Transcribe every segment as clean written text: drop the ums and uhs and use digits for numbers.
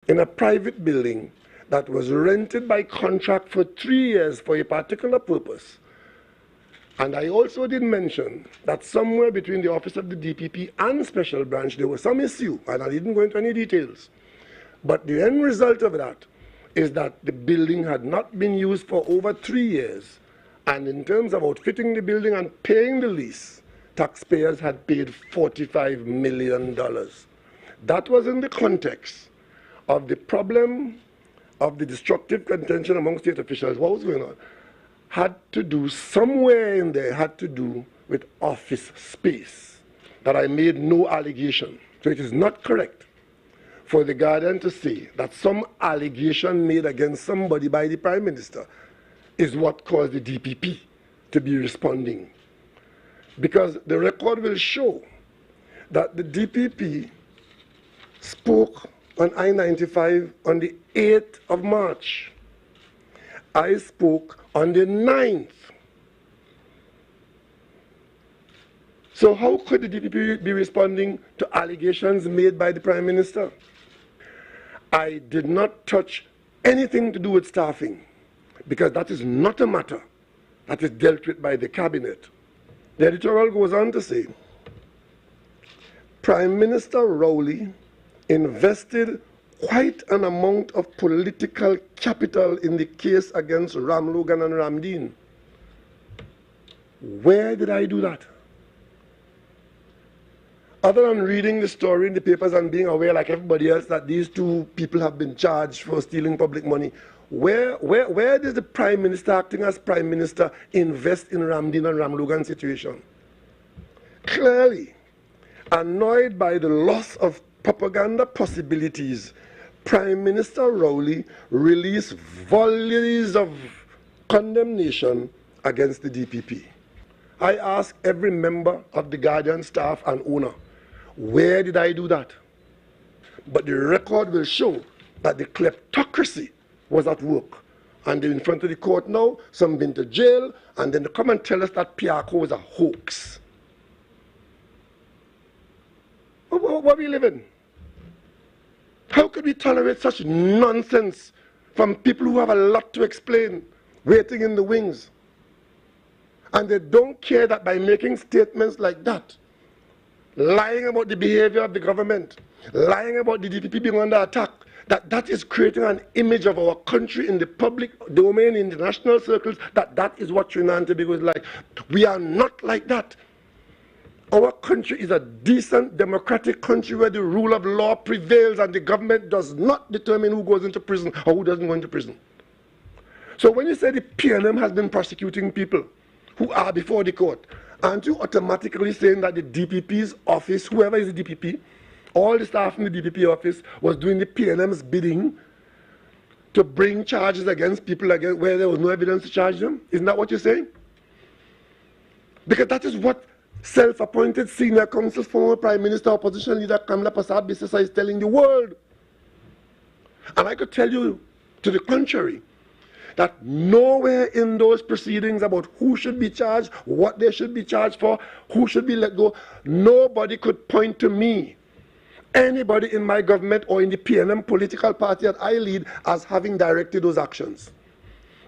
in a private building that was rented by contract for 3 years for a particular purpose. And I also did mention that somewhere between the office of the DPP and Special Branch, there was some issue, and I didn't go into any details. But the end result of that is that the building had not been used for over 3 years. And in terms of outfitting the building and paying the lease, taxpayers had paid $45 million. That was in the context of the problem of the destructive contention among state officials. What was going on? Had to do, somewhere in there, had to do with office space, that I made no allegation. So it is not correct for the Guardian to say that some allegation made against somebody by the Prime Minister is what caused the DPP to be responding. Because the record will show that the DPP spoke on I-95 on the 8th of March. I spoke on the 9th. So how could the DPP be responding to allegations made by the Prime Minister? I did not touch anything to do with staffing, because that is not a matter that is dealt with by the Cabinet. The editorial goes on to say, Prime Minister Rowley invested quite an amount of political capital in the case against Ramlogan and Ramdeen. Where did I do that? Other than reading the story in the papers and being aware, like everybody else, that these two people have been charged for stealing public money, where does the Prime Minister, acting as Prime Minister, invest in Ramdeen and Ramlogan situation? Clearly, annoyed by the loss of propaganda possibilities, Prime Minister Rowley released volleys of condemnation against the DPP. I ask every member of the Guardian staff and owner, where did I do that? But the record will show that the kleptocracy was at work. And they're in front of the court now, some been to jail, and then they come and tell us that PRCO was a hoax. Where are we living? How could we tolerate such nonsense from people who have a lot to explain, waiting in the wings? And they don't care that by making statements like that, lying about the behavior of the government, lying about the DPP being under attack, that is creating an image of our country in the public domain, in the national circles, that is what Trinidad and Tobago is like. We are not like that. Our country is a decent, democratic country where the rule of law prevails and the government does not determine who goes into prison or who doesn't go into prison. So when you say the PNM has been prosecuting people who are before the court, aren't you automatically saying that the DPP's office, whoever is the DPP, all the staff in the DPP office was doing the PNM's bidding to bring charges against people where there was no evidence to charge them? Isn't that what you're saying? Because that is what self-appointed senior counsel, former Prime Minister, opposition leader Kamla Prasad-Bissesa is telling the world. And I could tell you to the contrary, that nowhere in those proceedings about who should be charged, what they should be charged for, who should be let go, nobody could point to me, anybody in my government or in the PNM political party that I lead, as having directed those actions.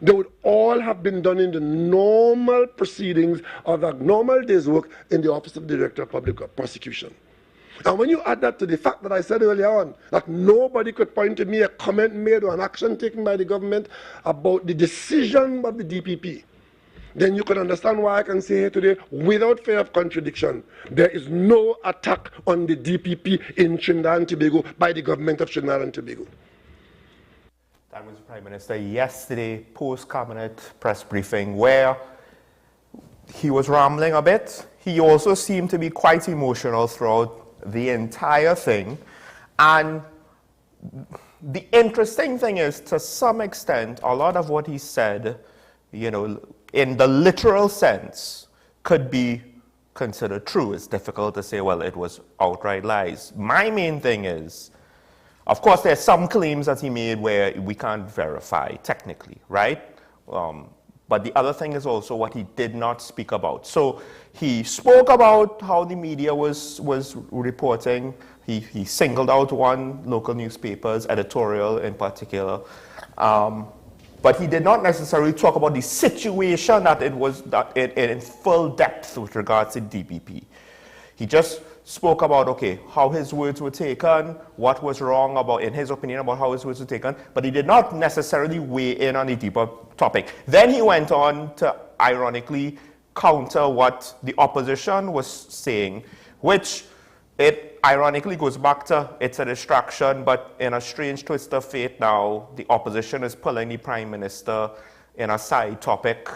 They would all have been done in the normal proceedings of a normal day's work in the Office of the Director of Public Prosecution. And when you add that to the fact that I said earlier on, that nobody could point to me a comment made or an action taken by the government about the decision of the DPP, then you can understand why I can say here today, without fear of contradiction, there is no attack on the DPP in Trinidad and Tobago by the government of Trinidad and Tobago. That was the Prime Minister yesterday, post-cabinet press briefing, where he was rambling a bit. He also seemed to be quite emotional throughout the entire thing. And the interesting thing is, to some extent, a lot of what he said, you know, in the literal sense, could be considered true. It's difficult to say, well, it was outright lies. My main thing is, of course, there's some claims that he made where we can't verify technically, right? But the other thing is also what he did not speak about. So he spoke about how the media was reporting. He singled out one local newspaper's editorial in particular. But he did not necessarily talk about the situation that it was in full depth with regards to DPP. He just spoke about, okay, how his words were taken, what was wrong about, in his opinion, about how his words were taken, but he did not necessarily weigh in on the deeper topic. Then he went on to ironically counter what the opposition was saying, which it ironically goes back to it's a distraction, but in a strange twist of fate now, the opposition is pulling the Prime Minister in a side topic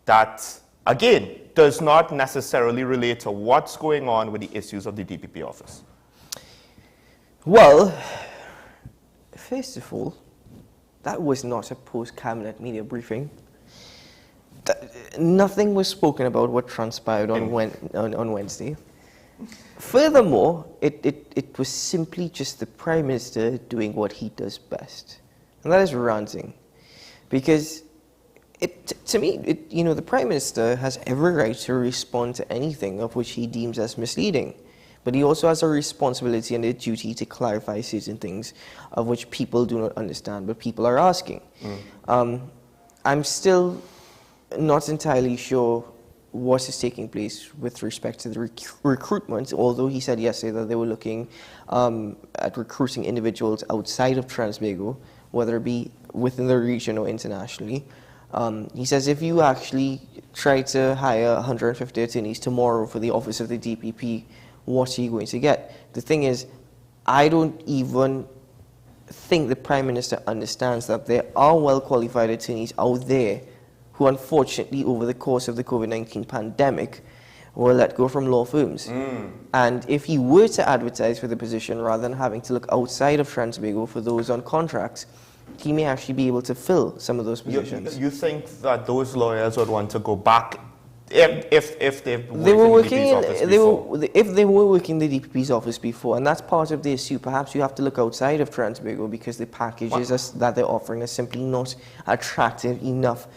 that, again, does not necessarily relate to what's going on with the issues of the DPP office. Well, first of all, that was not a post-cabinet media briefing. Nothing was spoken about what transpired on Wednesday. Furthermore, it was simply just the Prime Minister doing what he does best, and that is ranting. Because to me, the Prime Minister has every right to respond to anything of which he deems as misleading, but he also has a responsibility and a duty to clarify certain things of which people do not understand, but people are asking. I'm still not entirely sure what is taking place with respect to the recruitment, although he said yesterday that they were looking at recruiting individuals outside of Transvago, whether it be within the region or internationally. He says if you actually try to hire 150 attorneys tomorrow for the office of the DPP, what are you going to get? The thing is, I don't even think the Prime Minister understands that there are well-qualified attorneys out there who unfortunately over the course of the COVID-19 pandemic were let go from law firms. And if he were to advertise for the position rather than having to look outside of Transvago for those on contracts, he may actually be able to fill some of those positions. You think that those lawyers would want to go back if they were working in the DPP's office before, and that's part of the issue. Perhaps you have to look outside of Transvago because the packages that they're offering are simply not attractive enough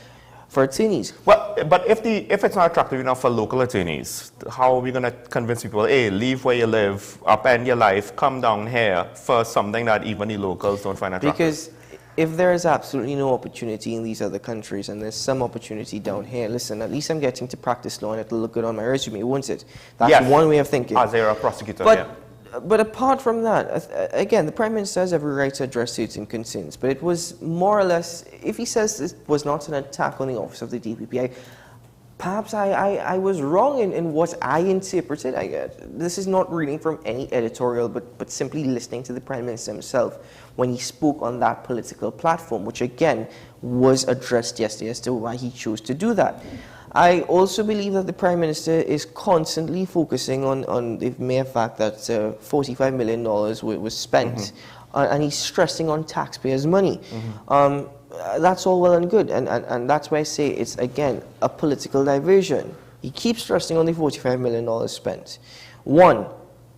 for attorneys. Well, but if it's not attractive enough for local attorneys, how are we going to convince people, hey, leave where you live, upend your life, come down here for something that even the locals don't find attractive? Because if there is absolutely no opportunity in these other countries and there's some opportunity down here, listen, at least I'm getting to practice law and it'll look good on my resume, won't it? That's one way of thinking. As a prosecutor, But apart from that, again, the Prime Minister has every right to address certain concerns, but it was more or less, if he says this was not an attack on the office of the DPP, perhaps I was wrong in what I interpreted. This is not reading from any editorial, but simply listening to the Prime Minister himself when he spoke on that political platform, which again was addressed yesterday as to why he chose to do that. I also believe that the Prime Minister is constantly focusing on the mere fact that $45 million was spent, and he's stressing on taxpayers' money. That's all well and good, and that's why I say it's, again, a political diversion. He keeps stressing on the $45 million spent. One,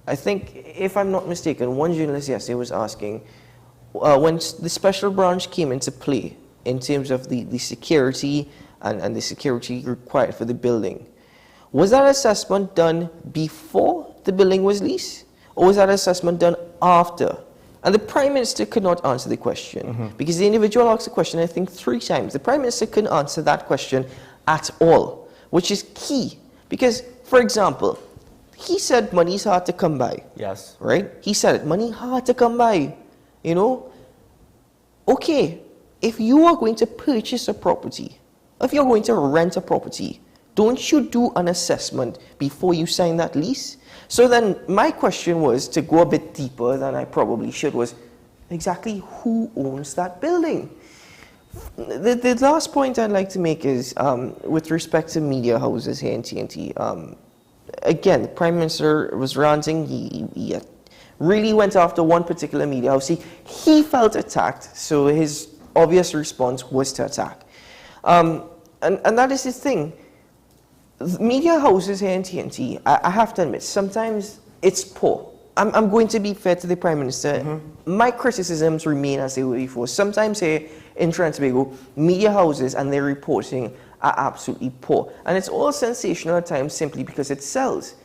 I think, if I'm not mistaken, one journalist yesterday was asking, when the special branch came into play in terms of the security and the security required for the building, was that assessment done before the building was leased, or was that assessment done after? And the Prime Minister could not answer the question, because the individual asked the question, I think, 3 times. The Prime Minister couldn't answer that question at all, which is key. Because, for example, he said money's hard to come by. Yes. Right? He said it, money hard to come by. You know? Okay, if you are going to purchase a property, if you're going to rent a property, don't you do an assessment before you sign that lease? So then my question was, to go a bit deeper than I probably should, was exactly who owns that building? The last point I'd like to make is with respect to media houses here in TNT. Again, the Prime Minister was ranting. He really went after one particular media house. He felt attacked, so his obvious response was to attack. And that is the thing. Media houses here in TNT, I have to admit, sometimes it's poor. I'm going to be fair to the Prime Minister. My criticisms remain as they were before. Sometimes here in Transvago, media houses and their reporting are absolutely poor. And it's all sensational at times simply because it sells.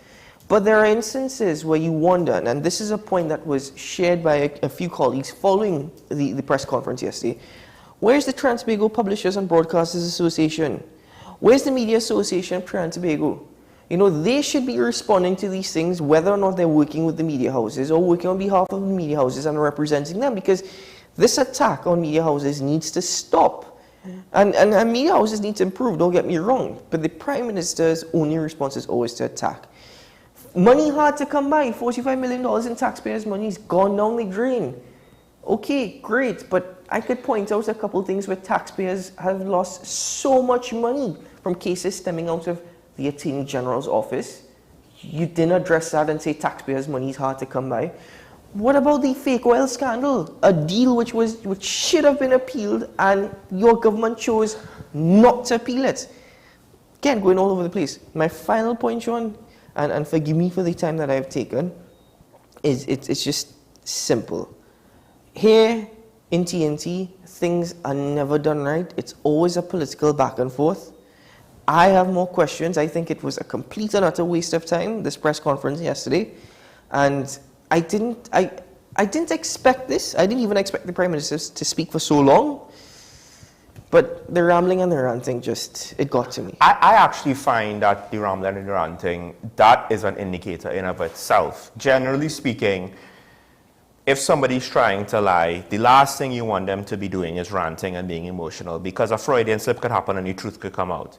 But there are instances where you wonder, and this is a point that was shared by a few colleagues following the press conference yesterday. Where's the Trinidad Publishers and Broadcasters Association? Where's the Media Association of Trinidad and Tobago? You know, they should be responding to these things whether or not they're working with the media houses or working on behalf of the media houses and representing them, because this attack on media houses needs to stop. And media houses need to improve, don't get me wrong, but the Prime Minister's only response is always to attack. Money hard to come by, $45 million in taxpayers' money is gone down the drain. Okay, great, but I could point out a couple of things where taxpayers have lost so much money from cases stemming out of the Attorney General's office. You didn't address that and say taxpayers' money is hard to come by. What about the fake oil scandal? A deal which should have been appealed and your government chose not to appeal it. Again, going all over the place. My final point, Sean, and forgive me for the time that I've taken, is it's just simple. Here in TNT, things are never done right. It's always a political back and forth. I have more questions. I think it was a complete and utter waste of time, this press conference yesterday. And I didn't expect this. I didn't even expect the Prime Minister to speak for so long. But the rambling and the ranting it got to me. I actually find that the rambling and the ranting, that is an indicator in of itself. Generally speaking, if somebody's trying to lie, the last thing you want them to be doing is ranting and being emotional, because a Freudian slip could happen and the truth could come out.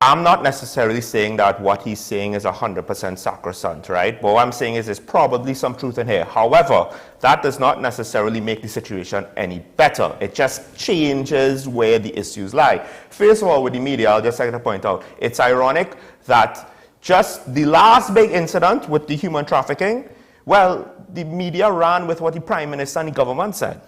I'm not necessarily saying that what he's saying is 100% sacrosanct, right? But what I'm saying is there's probably some truth in here. However, that does not necessarily make the situation any better. It just changes where the issues lie. First of all, with the media, I'll just like to point out, it's ironic that just the last big incident with the human trafficking, well, the media ran with what the Prime Minister and the government said.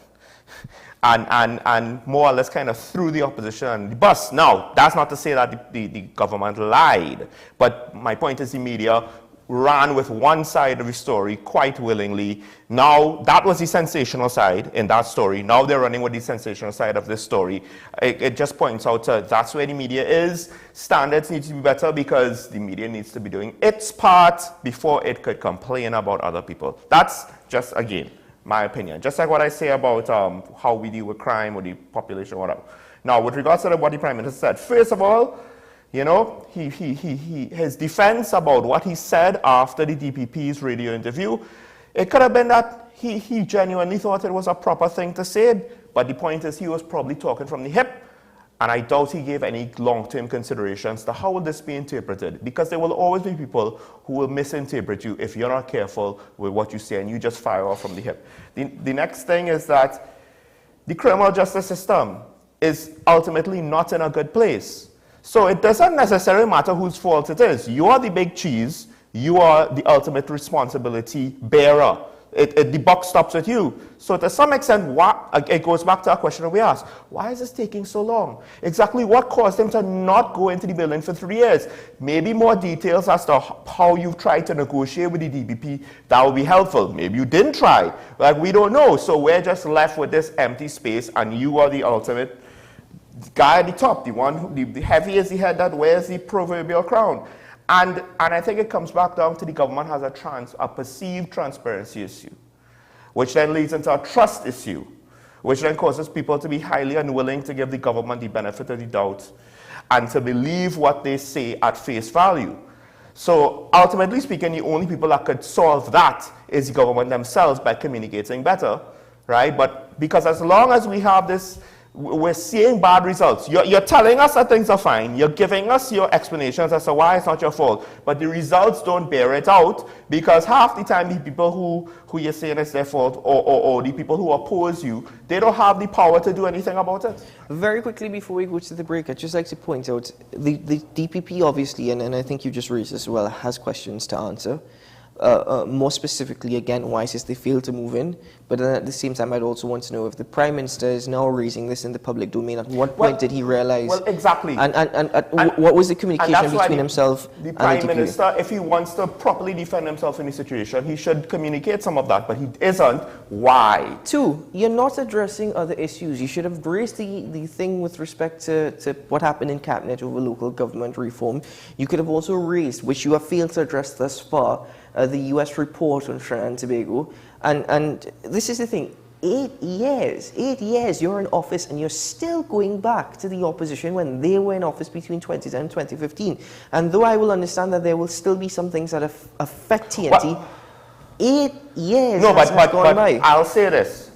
And more or less kind of threw the opposition on the bus. Now, that's not to say that the government lied. But my point is the media ran with one side of the story quite willingly. Now, that was the sensational side in that story. Now they're running with the sensational side of this story. It just points out that's where the media is. Standards need to be better because the media needs to be doing its part before it could complain about other people. That's just, again, my opinion. Just like what I say about how we deal with crime or the population, whatever. Now, with regards to what the Prime Minister said, first of all, you know, his defense about what he said after the DPP's radio interview, it could have been that he genuinely thought it was a proper thing to say, but the point is he was probably talking from the hip, and I doubt he gave any long-term considerations to how will this be interpreted, because there will always be people who will misinterpret you if you're not careful with what you say and you just fire off from the hip. The next thing is that the criminal justice system is ultimately not in a good place. So it doesn't necessarily matter whose fault it is. You are the big cheese. You are the ultimate responsibility bearer. The buck stops with you. So to some extent, it goes back to our question that we asked. Why is this taking so long? Exactly what caused him to not go into the building for 3 years? Maybe more details as to how you've tried to negotiate with the DPP, that would be helpful. Maybe you didn't try. Like, we don't know. So we're just left with this empty space, and you are the ultimate guy at the top, the one, the heavy is the head that wears the proverbial crown. And I think it comes back down to the government has a perceived transparency issue, which then leads into a trust issue, which then causes people to be highly unwilling to give the government the benefit of the doubt and to believe what they say at face value. So ultimately speaking, the only people that could solve that is the government themselves by communicating better, right? But because as long as we have this, we're seeing bad results. You're telling us that things are fine. You're giving us your explanations as to why it's not your fault. But the results don't bear it out, because half the time the people who you're saying it's their fault or the people who oppose you, they don't have the power to do anything about it. Very quickly before we go to the break, I'd just like to point out the DPP obviously, and I think you just raised this as well, has questions to answer. more specifically, again, why since they failed to move in. But then at the same time, I'd also want to know if the Prime Minister is now raising this in the public domain, at what point did he realize? Well, exactly. And what was the communication between himself the and Prime the DPP? Minister, if he wants to properly defend himself in the situation, he should communicate some of that, but he isn't. Why? Two, you're not addressing other issues. You should have raised the thing with respect to what happened in Cabinet over local government reform. You could have also raised, which you have failed to address thus far, the US report on Trinidad and Tobago. And this is the thing, 8 years you're in office and you're still going back to the opposition when they were in office between 2010 and 2015. And though I will understand that there will still be some things that affect TNT, 8 years no, but gone by. I'll say this,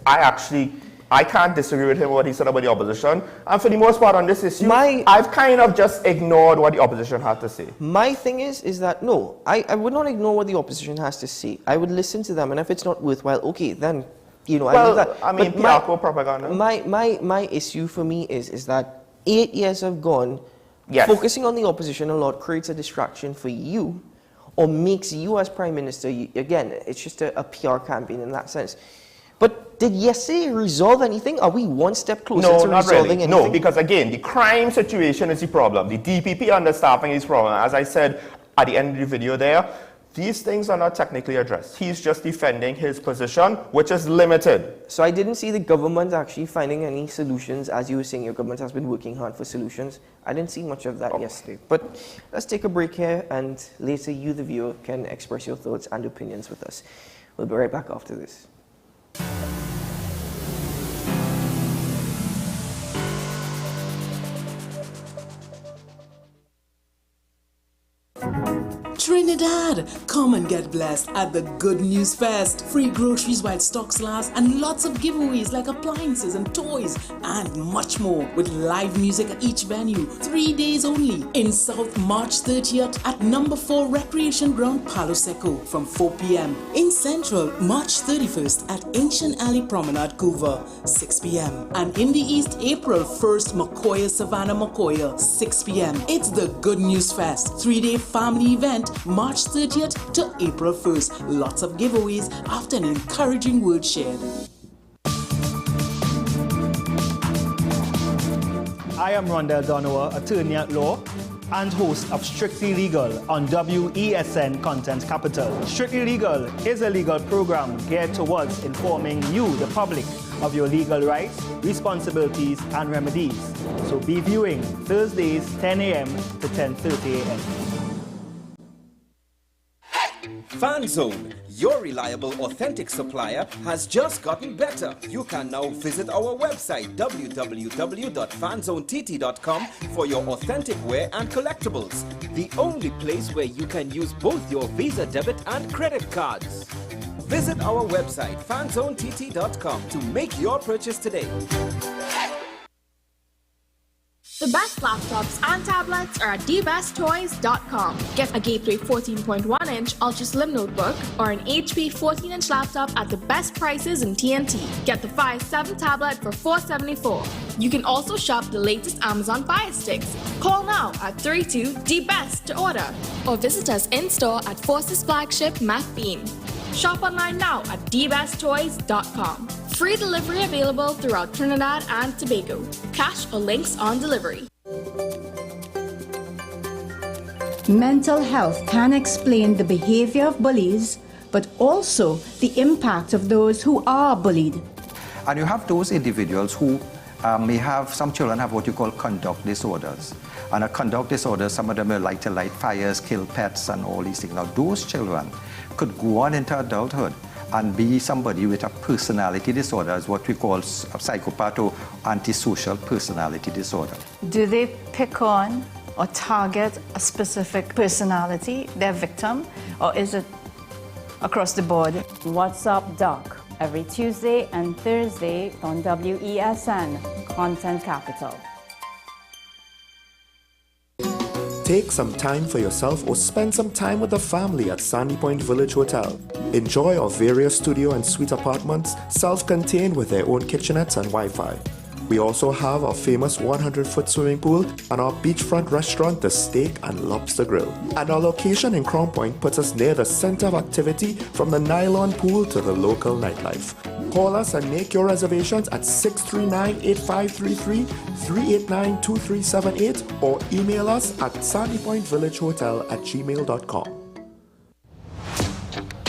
I can't disagree with him what he said about the opposition. And for the most part on this issue, I've kind of just ignored what the opposition had to say. My thing is that, no, I would not ignore what the opposition has to say. I would listen to them, and if it's not worthwhile, okay, then, you know, well, I know that. I mean, PR propaganda. My issue for me is that 8 years have gone, yes. Focusing on the opposition a lot creates a distraction for you, or makes you as Prime Minister, again, it's just a PR campaign in that sense. But did yesterday resolve anything? Are we one step closer to resolving anything? No, because again, the crime situation is the problem. The DPP understaffing is the problem. As I said at the end of the video there, these things are not technically addressed. He's just defending his position, which is limited. So I didn't see the government actually finding any solutions. As you were saying, your government has been working hard for solutions. I didn't see much of that yesterday. But let's take a break here, and later you, the viewer, can express your thoughts and opinions with us. We'll be right back after this. Trinidad, come and get blessed at the Good News Fest. Free groceries while stocks last and lots of giveaways like appliances and toys and much more with live music at each venue. 3 days only in South, March 30th at number 4 Recreation Ground, Palo Seco from 4 p.m. In Central, March 31st at Ancient Alley Promenade, Couva, 6 p.m. And in the East, April 1st, Macoya, Savannah, Macoya, 6 p.m. It's the Good News Fest, 3-day family event, March 30th to April 1st. Lots of giveaways after an encouraging word shared. I am Rondell Donowa, attorney at law and host of Strictly Legal on WESN Content Capital. Strictly Legal is a legal program geared towards informing you, the public, of your legal rights, responsibilities, and remedies. So be viewing Thursdays 10 a.m. to 10:30 a.m. FanZone, your reliable, authentic supplier, has just gotten better. You can now visit our website www.fanzonett.com for your authentic wear and collectibles. The only place where you can use both your Visa debit and credit cards. Visit our website fanzonett.com to make your purchase today. The best laptops and tablets are at dbesttoys.com. Get a Gateway 14.1-inch Ultra Slim notebook or an HP 14-inch laptop at the best prices in TNT. Get the Fire 7 tablet for $474. You can also shop the latest Amazon Fire Sticks. Call now at 32-DBEST to order or visit us in-store at Forces flagship Matt Bean. Shop online now at dbesttoys.com. Free delivery available throughout Trinidad and Tobago. Cash or links on delivery. Mental health can explain the behavior of bullies, but also the impact of those who are bullied. And you have those individuals who may have, some children have what you call conduct disorders. And a conduct disorder, some of them are like to light fires, kill pets, and all these things. Now, those children could go on into adulthood and be somebody with a personality disorder, is what we call a psychopath or antisocial personality disorder. Do they pick on or target a specific personality, their victim, or is it across the board? What's Up Doc, every Tuesday and Thursday on WESN Content Capital. Take some time for yourself or spend some time with the family at Sandy Point Village Hotel. Enjoy our various studio and suite apartments, self-contained with their own kitchenettes and Wi-Fi. We also have our famous 100-foot swimming pool and our beachfront restaurant, the Steak and Lobster Grill. And our location in Crown Point puts us near the center of activity from the nylon pool to the local nightlife. Call us and make your reservations at 639-8533, 389-2378 or email us at sandypointvillagehotel@gmail.com.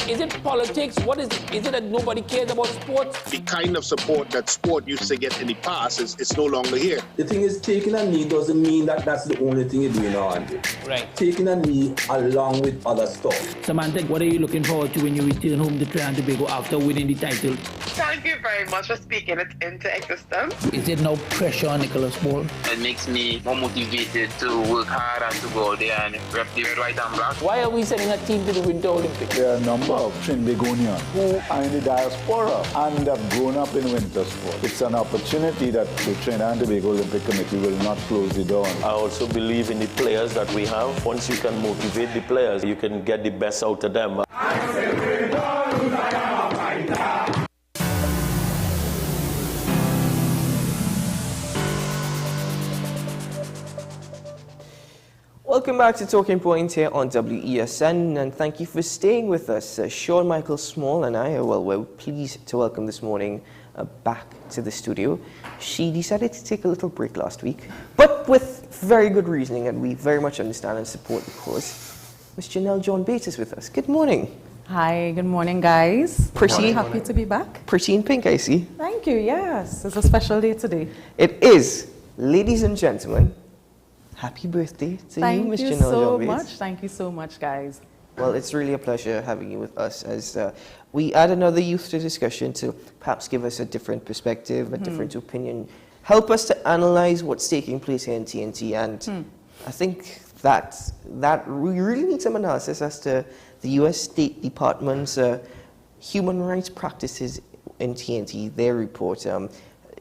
Is it politics? What is it? Is it that nobody cares about sports? The kind of support that sport used to get in the past is no longer here. The thing is, taking a knee doesn't mean that that's the only thing you're doing now, Andy. Right. Taking a knee along with other stuff. Samantha, what are you looking forward to when you return home to Trinidad and Tobago after winning the title? Thank you very much for speaking it into existence. Is there no pressure on Nicholas Ball? It makes me more motivated to work hard and to go out there and rep the red, white and black. Why are we sending a team to the Winter Olympics? There are a number of Trinbagonians who are in the diaspora and have grown up in winter sport. It's an opportunity that the Trinidad and Tobago Olympic Committee will not close the door on. I also believe in the players that we have. Once you can motivate the players, you can get the best out of them. Welcome back to Talking Point here on WESN, and thank you for staying with us. Sean Michael Small and I, we're pleased to welcome this morning back to the studio. She decided to take a little break last week, but with very good reasoning, and we very much understand and support the cause. Ms. Janelle John Bates is with us. Good morning. Hi, good morning, guys. Pretty happy to be back. Pretty in pink, I see. Thank you, yes. It's a special day today. It is. Ladies and gentlemen, happy birthday to you, Ms. Janelle John Bates. Thank you so much. Thank you so much, guys. Well, it's really a pleasure having you with us as we add another youth to discussion to perhaps give us a different perspective, a different opinion, help us to analyze what's taking place here in TNT. And I think that we really need some analysis as to the U.S. State Department's human rights practices in TNT, their report.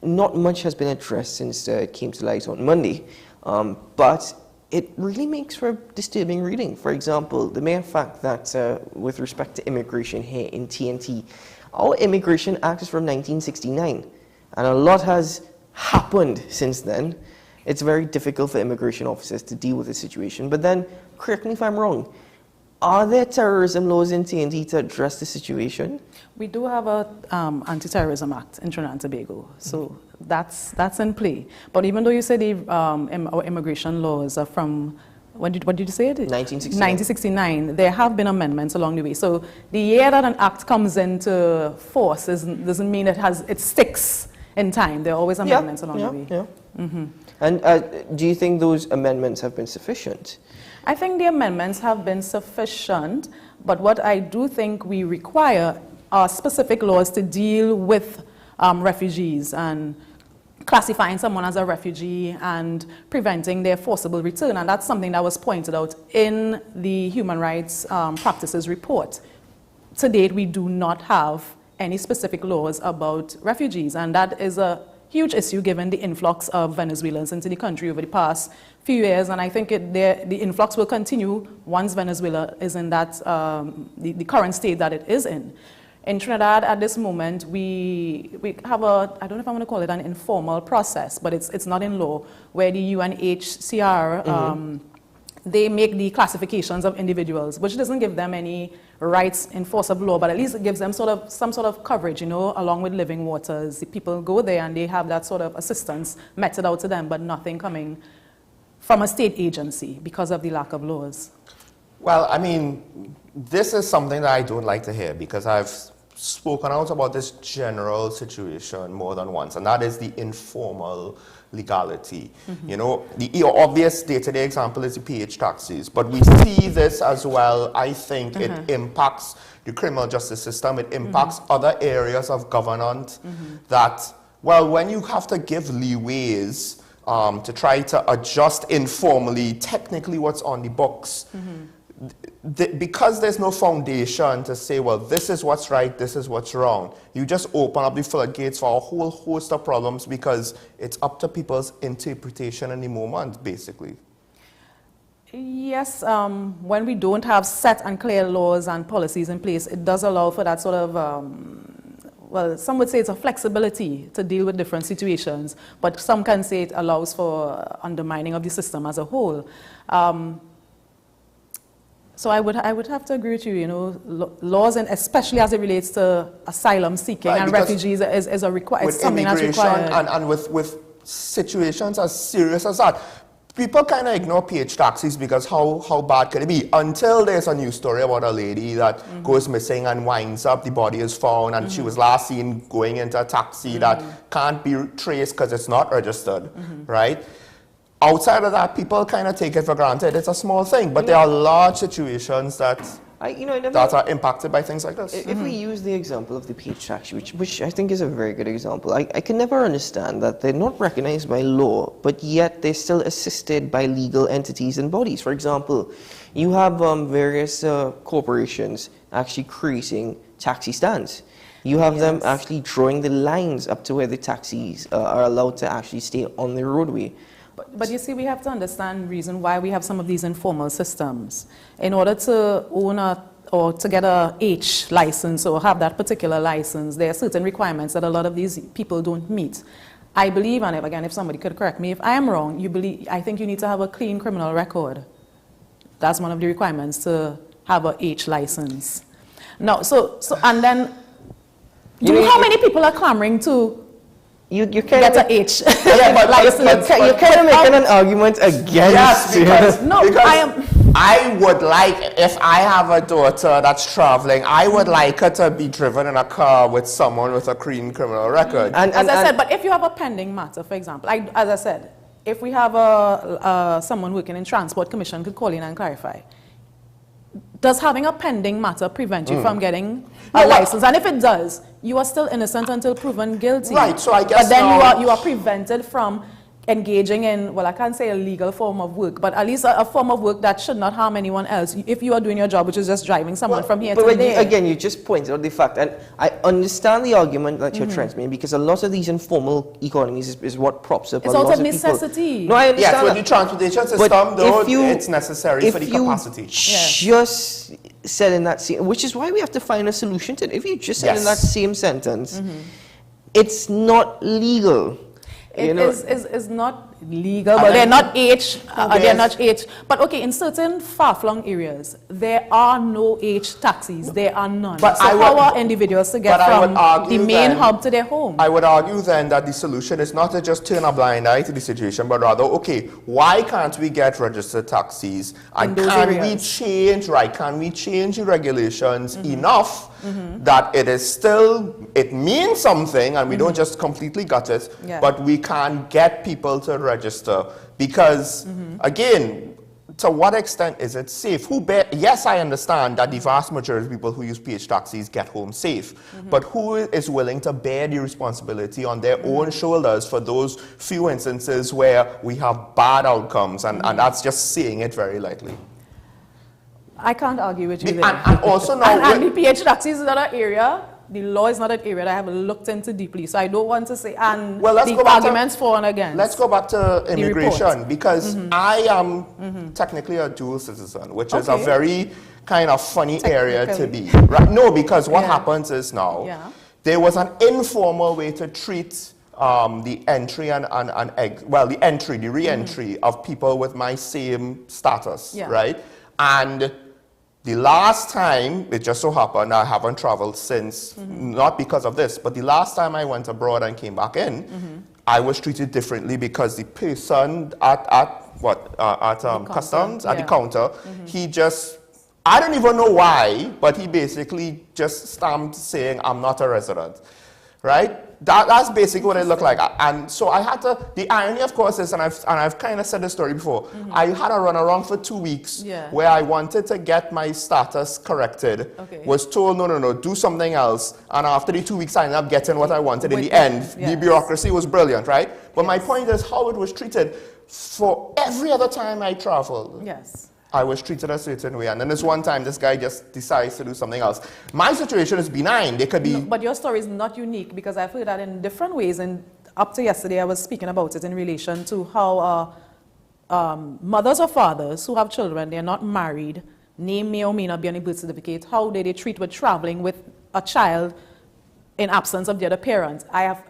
Not much has been addressed since it came to light on Monday. But it really makes for a disturbing reading. For example, the mere fact that with respect to immigration here in TNT, our Immigration Act is from 1969, and a lot has happened since then. It's very difficult for immigration officers to deal with the situation. But then, correct me if I'm wrong, are there terrorism laws in TNT to address the situation? We do have a Anti-Terrorism Act in Trinidad and Tobago, so that's in play. But even though you say our immigration laws are from, what did you say? 1969. 1969. There have been amendments along the way. So the year that an act comes into force doesn't mean it sticks in time. There are always amendments along the way. Yeah. And do you think those amendments have been sufficient? I think the amendments have been sufficient, but what I do think we require are specific laws to deal with refugees and classifying someone as a refugee and preventing their forcible return. And that's something that was pointed out in the Human Rights Practices Report. To date, we do not have any specific laws about refugees, and that is a huge issue given the influx of Venezuelans into the country over the past few years, and I think the influx will continue once Venezuela is in that the current state that it is in. In Trinidad, at this moment, we have I don't know if I'm going to call it an informal process, but it's not in law, where the UNHCR, they make the classifications of individuals, which doesn't give them any rights in force of law, but at least it gives them some sort of coverage, along with living waters. The people go there and they have that sort of assistance meted out to them, but nothing coming from a state agency because of the lack of laws. Well, I mean, this is something that I don't like to hear, because I've spoken out about this general situation more than once, and that is the informal legality. The obvious day-to-day example is the PH taxis, but we see this as well. I think it impacts the criminal justice system. It impacts other areas of governance that, well, when you have to give leeways to try to adjust informally, technically what's on the books, because there's no foundation to say, well, this is what's right, this is what's wrong, you just open up the floodgates for a whole host of problems, because it's up to people's interpretation in the moment, basically. Yes, when we don't have set and clear laws and policies in place, it does allow for that sort of well, some would say it's a flexibility to deal with different situations, but some can say it allows for undermining of the system as a whole. So I would have to agree with you, you know, laws, and especially as it relates to asylum seeking and refugees is a it's something that's required. And with situations as serious as that, people kind of ignore PH taxis because how bad could it be? Until there's a news story about a lady that goes missing and winds up, the body is found, and she was last seen going into a taxi that can't be traced because it's not registered, right? Outside of that, people kind of take it for granted. It's a small thing, but there are large situations that that are impacted by things like this. If we use the example of the PH taxi, which I think is a very good example, I can never understand that they're not recognized by law, but yet they're still assisted by legal entities and bodies. For example, you have various corporations actually creating taxi stands. You have them actually drawing the lines up to where the taxis are allowed to actually stay on the roadway. But you see, we have to understand the reason why we have some of these informal systems. In order to own or to get a H license or have that particular license, there are certain requirements that a lot of these people don't meet. I believe, and again, if somebody could correct me if I am wrong, I think you need to have a clean criminal record. That's one of the requirements to have a H license. Now, and then, how many people are clamoring to get an H license? You're kind of making an argument against I would like, if I have a daughter that's traveling, I would like her to be driven in a car with someone with a clean criminal record. As I said, but if you have a pending matter, for example, as I said, if we have someone working in Transport Commission could call in and clarify. Does having a pending matter prevent you from getting a license? And if it does, you are still innocent until proven guilty. Right, so I guess but then you are prevented from engaging in, well, I can't say a legal form of work, but at least a form of work that should not harm anyone else if you are doing your job, which is just driving someone from here to there. Again, you just pointed out the fact, and I understand the argument that you're trying to make, because a lot of these informal economies is what props up it's a lot out of of necessity. People. No, I understand. Yes, with the transportation system, though, it's necessary for the capacity. Just said in that same, which is why we have to find a solution to it. If you just said in that same sentence, it's not legal. It is not legal, but they're not H. They're not H. But okay, in certain far-flung areas, there are no H taxis. There are none. But so how are individuals to get from the main hub to their home? I would argue then that the solution is not to just turn a blind eye to the situation, but rather, okay, why can't we get registered taxis? And can we change the regulations enough that it means something, and we don't just completely gut it, but we can get people to register? Because again, to what extent is it safe? Yes, I understand that the vast majority of people who use PH taxis get home safe, but who is willing to bear the responsibility on their own shoulders for those few instances where we have bad outcomes, and that's just saying it very lightly. I can't argue with you there. And also now, and the PH taxis is not an area. The law is not an area that I have looked into deeply, so I don't want to say, and the arguments for and against. Let's go back to immigration, because I am technically a dual citizen, which is a very kind of funny area to be. Right? No, because what happens is now, there was an informal way to treat the entry the re-entry of people with my same status, right? And the last time, it just so happened, I haven't traveled since, not because of this, but the last time I went abroad and came back in, I was treated differently because the person at customs, at the counter, he just, I don't even know why, but he basically just stamped saying, I'm not a resident, right? That's basically what it looked like. And so I had to, the irony of course is, and I've kind of said this story before, I had a run around for 2 weeks where I wanted to get my status corrected, was told, no, do something else. And after the 2 weeks, I ended up getting what I wanted in the end. The bureaucracy was brilliant, right? But my point is how it was treated for every other time I traveled. Yes. I was treated a certain way, and then this one time, this guy just decides to do something else. My situation is benign. They could be... No, but your story is not unique, because I've heard that in different ways, and up to yesterday, I was speaking about it in relation to how mothers or fathers who have children, they're not married, name may or may not be on a birth certificate, how they treat with traveling with a child in absence of the other parent. I have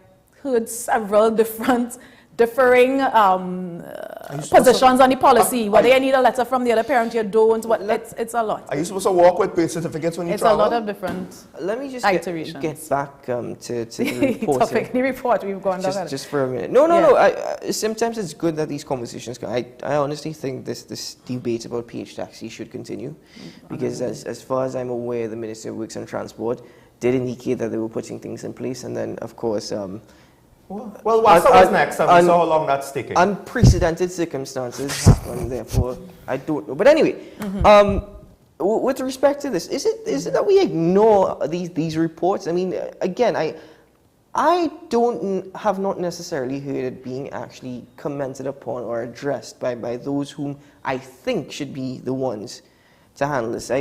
heard several differing positions on the policy. Whether you need a letter from the other parent, you don't. It's a lot. Are you supposed to walk with birth certificates when you travel? It's a lot of different Let me just iterations. get back to the report. Topic, the report, we've gone down. Just for a minute. No. Sometimes it's good that these conversations go. I honestly think this debate about PH taxi should continue, because as far as I'm aware, the Minister of Works and Transport did indicate that they were putting things in place, and then of course. Well, what's next? And we saw how long that's taking. Unprecedented circumstances happen, therefore, I don't know. But anyway, with respect to this, is it that we ignore these reports? I mean, again, I have not necessarily heard it being actually commented upon or addressed by those whom I think should be the ones to handle this.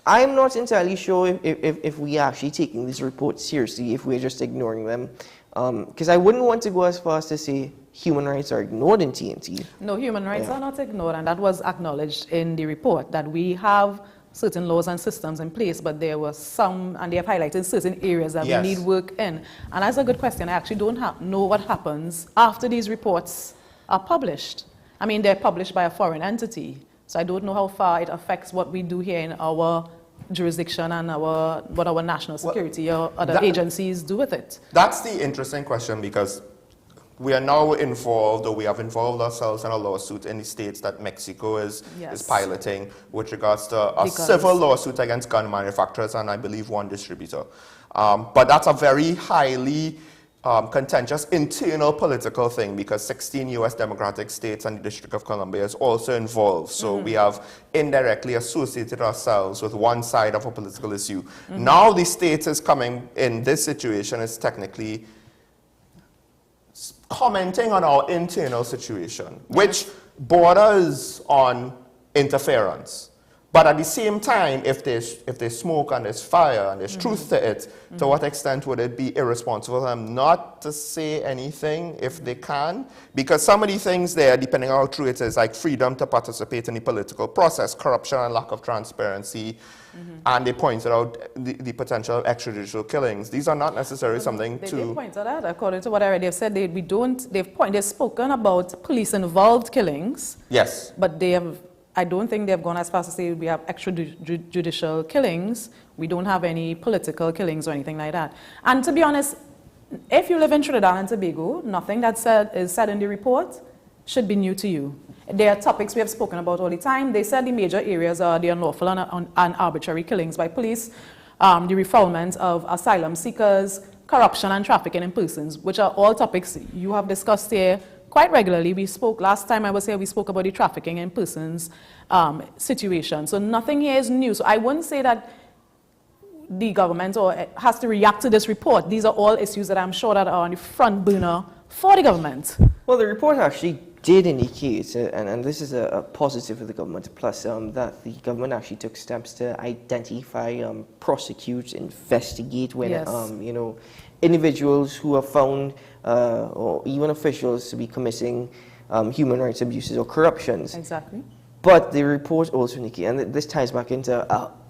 I'm not entirely sure if we are actually taking these reports seriously, if we're just ignoring them. Because I wouldn't want to go as far as to say human rights are ignored in TNT. No, human rights are not ignored, and that was acknowledged in the report, that we have certain laws and systems in place, but there were some, and they have highlighted certain areas that we need work in. And that's a good question. I actually don't know what happens after these reports are published. I mean, they're published by a foreign entity, so I don't know how far it affects what we do here in our jurisdiction and what our national security or other agencies do with it. That's the interesting question, because we are now involved, or we have involved ourselves in a lawsuit in the states that Mexico is piloting with regards to a civil lawsuit against gun manufacturers and I believe one distributor. But that's a very highly contentious internal political thing, because 16 U.S. Democratic states and the District of Columbia is also involved. So we have indirectly associated ourselves with one side of a political issue. Now the state is coming in this situation is technically commenting on our internal situation, which borders on interference. But at the same time, if there's smoke and there's fire and there's truth to it, to what extent would it be irresponsible for them not to say anything if they can? Because some of the things there, depending on how true it is, like freedom to participate in the political process, corruption and lack of transparency, and they pointed out the potential of extrajudicial killings. These are not necessarily something to... They pointed out, according to what I read, they've said they've spoken about police-involved killings. Yes. But I don't think they've gone as far as to say we have extrajudicial killings. We don't have any political killings or anything like that. And to be honest, if you live in Trinidad and Tobago, nothing that is said in the report should be new to you. There are topics we have spoken about all the time. They said the major areas are the unlawful and arbitrary killings by police, the refoulement of asylum seekers, corruption and trafficking in persons, which are all topics you have discussed here quite regularly. We spoke, last time I was here, we spoke about the trafficking in persons situation. So nothing here is new. So I wouldn't say that the government has to react to this report. These are all issues that I'm sure that are on the front burner for the government. Well, the report actually did indicate, and this is a positive for the government, plus that the government actually took steps to identify, prosecute, investigate when, individuals who are found, or even officials, to be committing human rights abuses or corruptions. Exactly. But the report also indicates, and this ties back into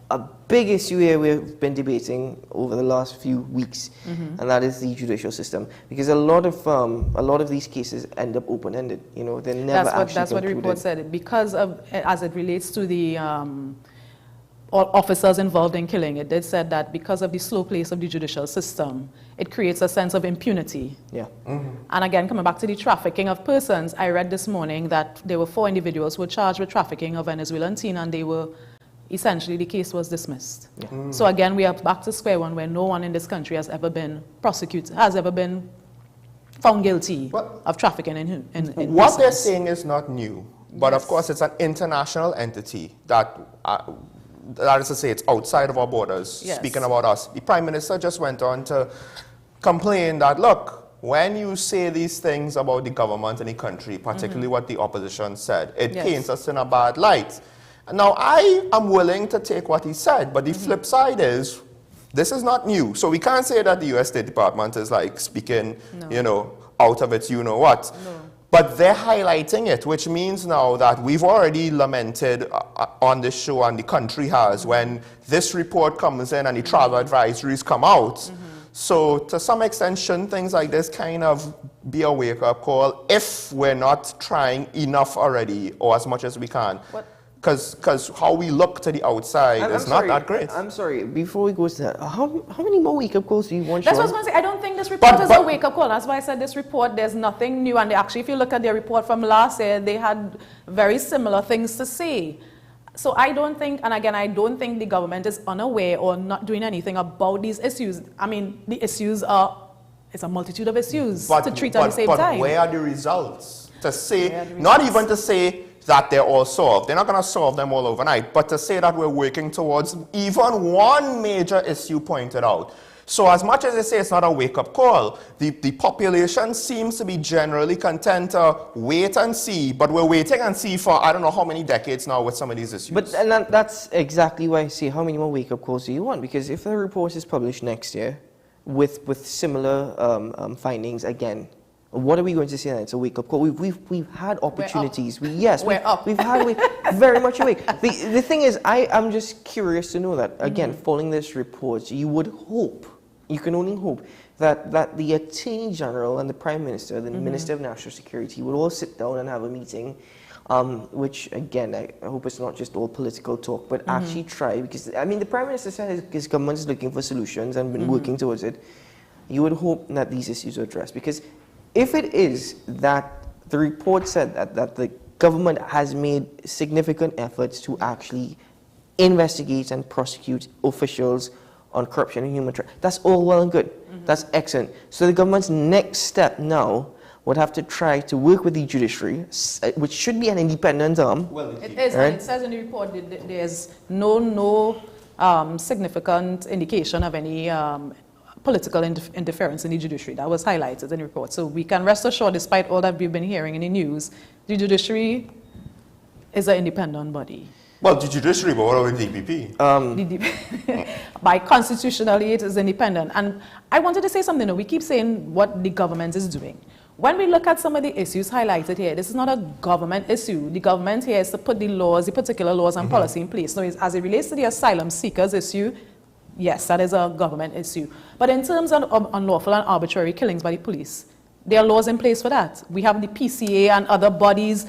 a big issue here we've been debating over the last few weeks, and that is the judicial system. Because a lot of these cases end up open-ended. They're never actually That's what the report said. Because of, as it relates to the officers involved in killing, it did said that because of the slow pace of the judicial system, it creates a sense of impunity. Yeah. And again, coming back to the trafficking of persons, I read this morning that there were 4 individuals who were charged with trafficking of Venezuelan teen, and they were essentially, the case was dismissed. Yeah. So again, we are back to square one, where no one in this country has ever been prosecuted, has ever been found guilty of trafficking in what persons. they're saying is not new, but of course it's an international entity that is to say, it's outside of our borders. Speaking about us, the Prime Minister just went on to complain that, look, when you say these things about the government and the country, particularly what the opposition said, it paints us in a bad light. Now, I am willing to take what he said, but the flip side is, this is not new. So we can't say that the U.S. State Department is like speaking, out of its you-know-what. No. But they're highlighting it, which means now that we've already lamented on this show, and the country has, when this report comes in and the travel advisories come out, So to some extent, shouldn't things like this kind of be a wake-up call if we're not trying enough already or as much as we can? Because how we look to the outside is not that great. I'm sorry, before we go to that, how many more wake-up calls do you want? That's what I was going to say. I don't think this report is a wake-up call. That's why I said this report, there's nothing new. And actually, if you look at their report from last year, they had very similar things to say. So I don't think, and again, I don't think the government is unaware or not doing anything about these issues. I mean, the issues are, it's a multitude of issues to treat at the same time. But where are the results? To say, not even to say that they're all solved. They're not going to solve them all overnight, but to say that we're working towards even one major issue pointed out. So as much as they say it's not a wake-up call, the population seems to be generally content to wait and see, but we're waiting and see for I don't know how many decades now with some of these issues. But and that's exactly why I say how many more wake-up calls do you want? Because if the report is published next year with similar findings again, what are we going to say then? It's a wake-up call. We've had opportunities. We're up. We've had very much awake. The thing is, I'm just curious to know that, again, following this report, you would hope, you can only hope, that the Attorney General and the Prime Minister, the Minister of National Security, would all sit down and have a meeting, which, again, I hope it's not just all political talk, but actually try, because, I mean, the Prime Minister said his government is looking for solutions and been working towards it. You would hope that these issues are addressed, because if it is that the report said that the government has made significant efforts to actually investigate and prosecute officials on corruption and human trafficking, that's all well and good. That's excellent. So the government's next step now would have to try to work with the judiciary, which should be an independent arm. Well, it is, and it says in the report that there's no significant indication of any political interference in the judiciary. That was highlighted in the report. So we can rest assured, despite all that we've been hearing in the news, the judiciary is an independent body. Well, the judiciary, but what about the DPP? By constitutionally, it is independent. And I wanted to say something. We keep saying what the government is doing. When we look at some of the issues highlighted here, this is not a government issue. The government here is to put the laws, the particular laws and policy in place. So as it relates to the asylum seekers issue, yes, that is a government issue. But in terms of unlawful and arbitrary killings by the police, there are laws in place for that. We have the PCA and other bodies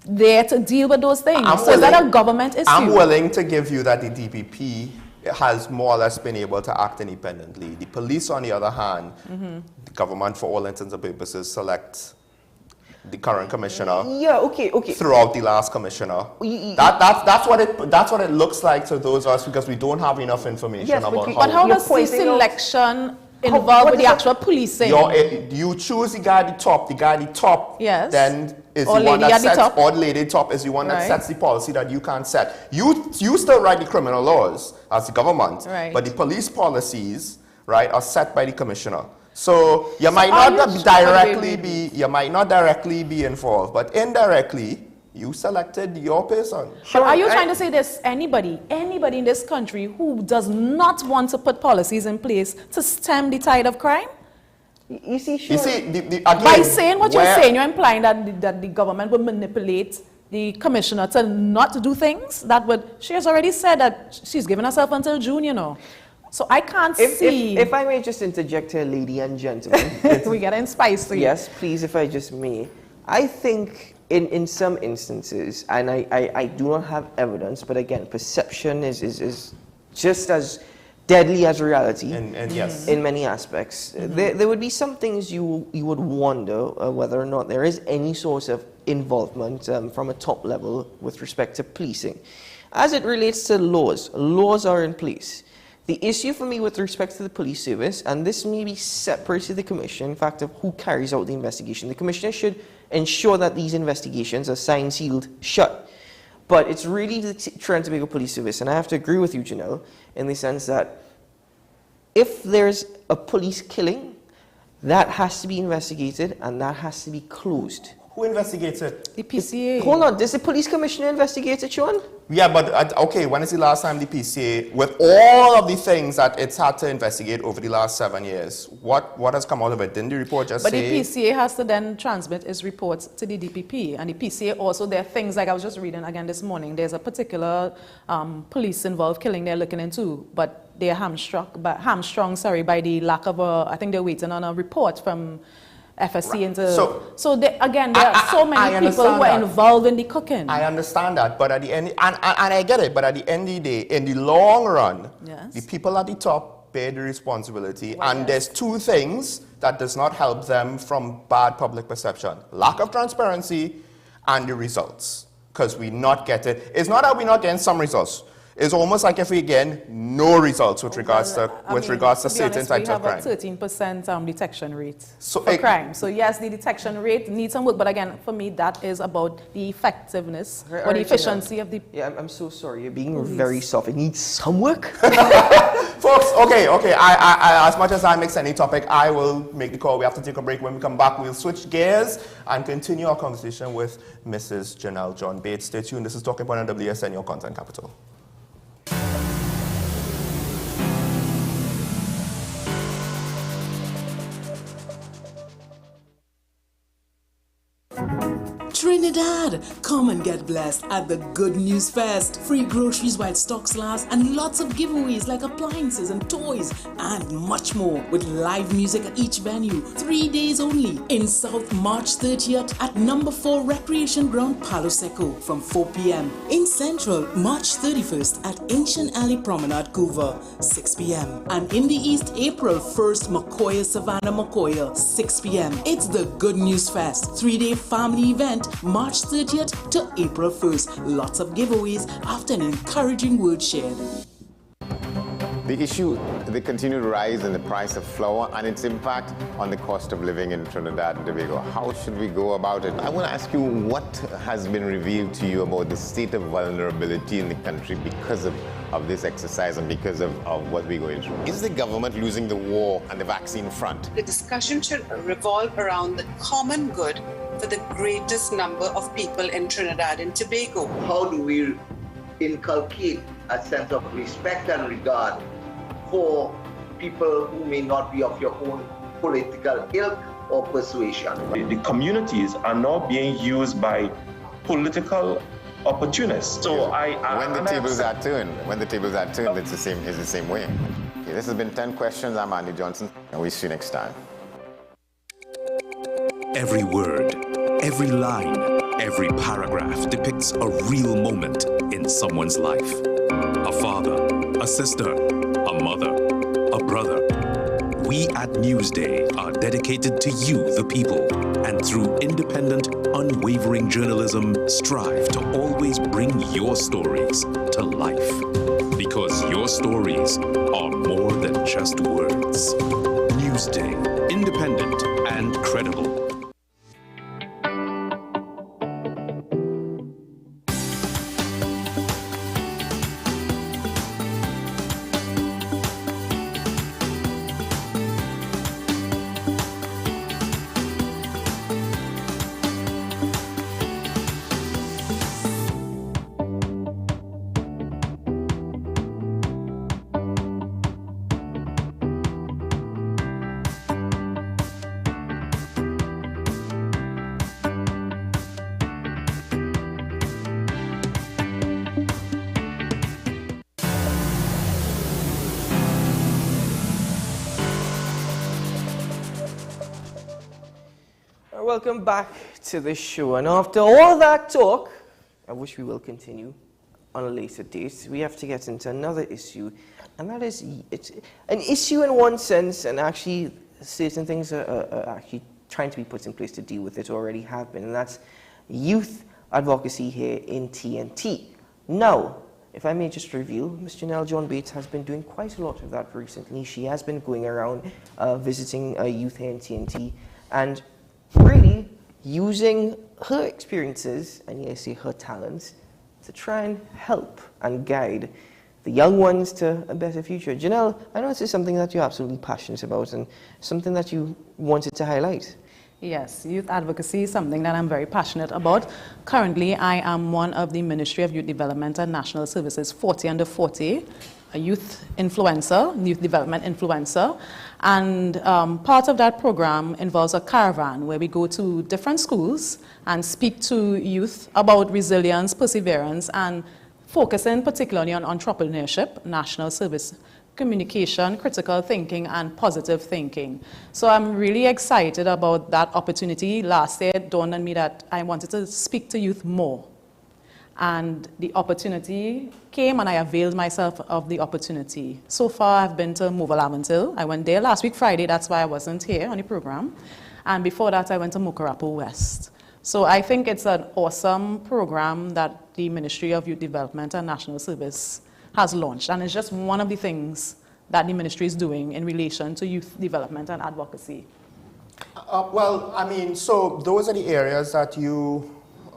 there to deal with those things. Is that a government issue? I'm willing to give you that the DPP has more or less been able to act independently. The police, on the other hand, the government, for all intents and purposes, selects the current commissioner. Yeah, okay. Throughout the last commissioner. That's what it looks like to those of us, because we don't have enough information about how. But how does the selection involve with the actual policing? You choose the guy at the top. The guy at the top then is or the one that sets, top. or the lady at the top is the one that sets the policy that you can't set. You still write the criminal laws as the government, but the police policies, are set by the commissioner. So you might not directly be involved, but indirectly you selected your person. But are you trying to say there's anybody in this country who does not want to put policies in place to stem the tide of crime? You see, again, by saying what you're saying, you're implying that the government would manipulate the commissioner to not do things she has already said that she's given herself until June, So I can't see. If I may just interject here, lady and gentlemen. We get in spicy. Yes, please, if I just may. I think in some instances, and I do not have evidence, but again, perception is just as deadly as reality in many aspects. There would be some things you would wonder whether or not there is any source of involvement from a top level with respect to policing. As it relates to laws are in place. The issue for me with respect to the police service, and this may be separate to the commission, in fact, of who carries out the investigation. The commissioner should ensure that these investigations are signed, sealed, shut. But it's really the Trinidad and Tobago Police Service, and I have to agree with you, Janelle, in the sense that if there's a police killing, that has to be investigated and that has to be closed. Who investigates it? The PCA. Hold on, does the police commissioner investigate it, Sean? Yeah, but okay, when is the last time the PCA, with all of the things that it's had to investigate over the last 7 years, what has come out of it? Didn't the report just But say? the PCA has to then transmit its reports to the DPP, and the PCA also, there are things like I was just reading again this morning, there's a particular police-involved killing they're looking into, but they're hamstrung by the lack of I think they're waiting on a report from FSC into. So again, there are so many people who are involved in the cooking. I understand that, but at the end, and I get it, but at the end of the day, in the long run, the people at the top bear the responsibility, and there's two things that does not help them from bad public perception: lack of transparency and the results. Because we not get it. It's not that we're not getting some results. It's almost like if we get no results with regards to certain types of crime. We have a 13% detection rate for crime. So yes, the detection rate needs some work, but again, for me, that is about the effectiveness or the efficiency of the. Yeah, I'm so sorry. You're being very soft. It needs some work. Folks, okay. I as much as I mix any topic, I will make the call. We have to take a break. When we come back, we'll switch gears and continue our conversation with Mrs. Janelle John Bates. Stay tuned. This is Talking Point on WSN, your content capital. Trinidad, come and get blessed at the Good News Fest. Free groceries while stocks last and lots of giveaways like appliances and toys and much more with live music at each venue. 3 days only in South, March 30th at number 4 Recreation Ground, Palo Seco from 4 p.m. In Central, March 31st at Ancient Alley Promenade, Couva, 6 p.m. And in the East, April 1st, Macoya, Savannah, Macoya, 6 p.m. It's the Good News Fest, 3-day family event, March 30th to April 1st. Lots of giveaways after an encouraging word shared. The issue, the continued rise in the price of flour and its impact on the cost of living in Trinidad and Tobago. How should we go about it? I want to ask you, what has been revealed to you about the state of vulnerability in the country because of this exercise and because of what we're going through? Is the government losing the war on the vaccine front? The discussion should revolve around the common good for the greatest number of people in Trinidad and Tobago. How do we inculcate a sense of respect and regard for people who may not be of your own political ilk or persuasion? The communities are now being used by political opportunists. So when the tables are turned, it's the same way. Okay, this has been 10 Questions. I'm Andy Johnson, and we'll see you next time. Every word, every line, every paragraph depicts a real moment in someone's life. A father, a sister, a mother, a brother. We at Newsday are dedicated to you, the people, and through independent, unwavering journalism, strive to always bring your stories to life. Because your stories are more than just words. Newsday, independent and credible. Welcome back to the show, and after all that talk, I wish we will continue on a later date. We have to get into another issue, and that is, it's an issue in one sense, and actually certain things are actually trying to be put in place to deal with it, already have been, and that's youth advocacy here in TNT. Now, if I may just reveal, Ms. Janelle John Bates has been doing quite a lot of that recently. She has been going around visiting youth here in TNT, and really using her experiences, and yes, her talents, to try and help and guide the young ones to a better future. Janelle, I know this is something that you're absolutely passionate about and something that you wanted to highlight. Yes, youth advocacy is something that I'm very passionate about. Currently, I am one of the Ministry of Youth Development and National Services 40 under 40, a youth influencer, youth development influencer. And part of that program involves a caravan where we go to different schools and speak to youth about resilience, perseverance, and focusing particularly on entrepreneurship, national service, communication, critical thinking, and positive thinking. So I'm really excited about that opportunity. Last year, it dawned on me that I wanted to speak to youth more. And the opportunity came, and I availed myself of the opportunity. So far, I've been to Mobile. I went there last week, Friday. That's why I wasn't here on the program. And before that, I went to Mokarapo West. So I think it's an awesome program that the Ministry of Youth Development and National Service has launched, and it's just one of the things that the ministry is doing in relation to youth development and advocacy. Well, I mean, so those are the areas that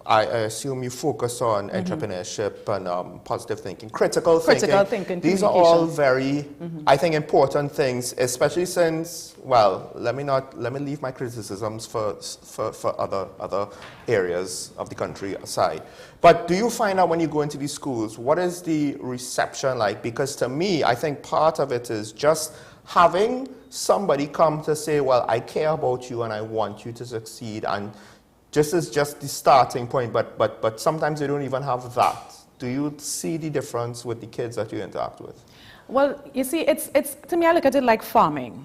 I assume you focus on, entrepreneurship and positive thinking, critical thinking. These are all very, I think, important things, especially since, well, let me leave my criticisms for other areas of the country aside. But do you find out when you go into these schools, what is the reception like? Because to me, I think part of it is just having somebody come to say, well, I care about you and I want you to succeed, and this is just the starting point, but sometimes you don't even have that. Do you see the difference with the kids that you interact with? Well, you see, it's to me, I look at it like farming.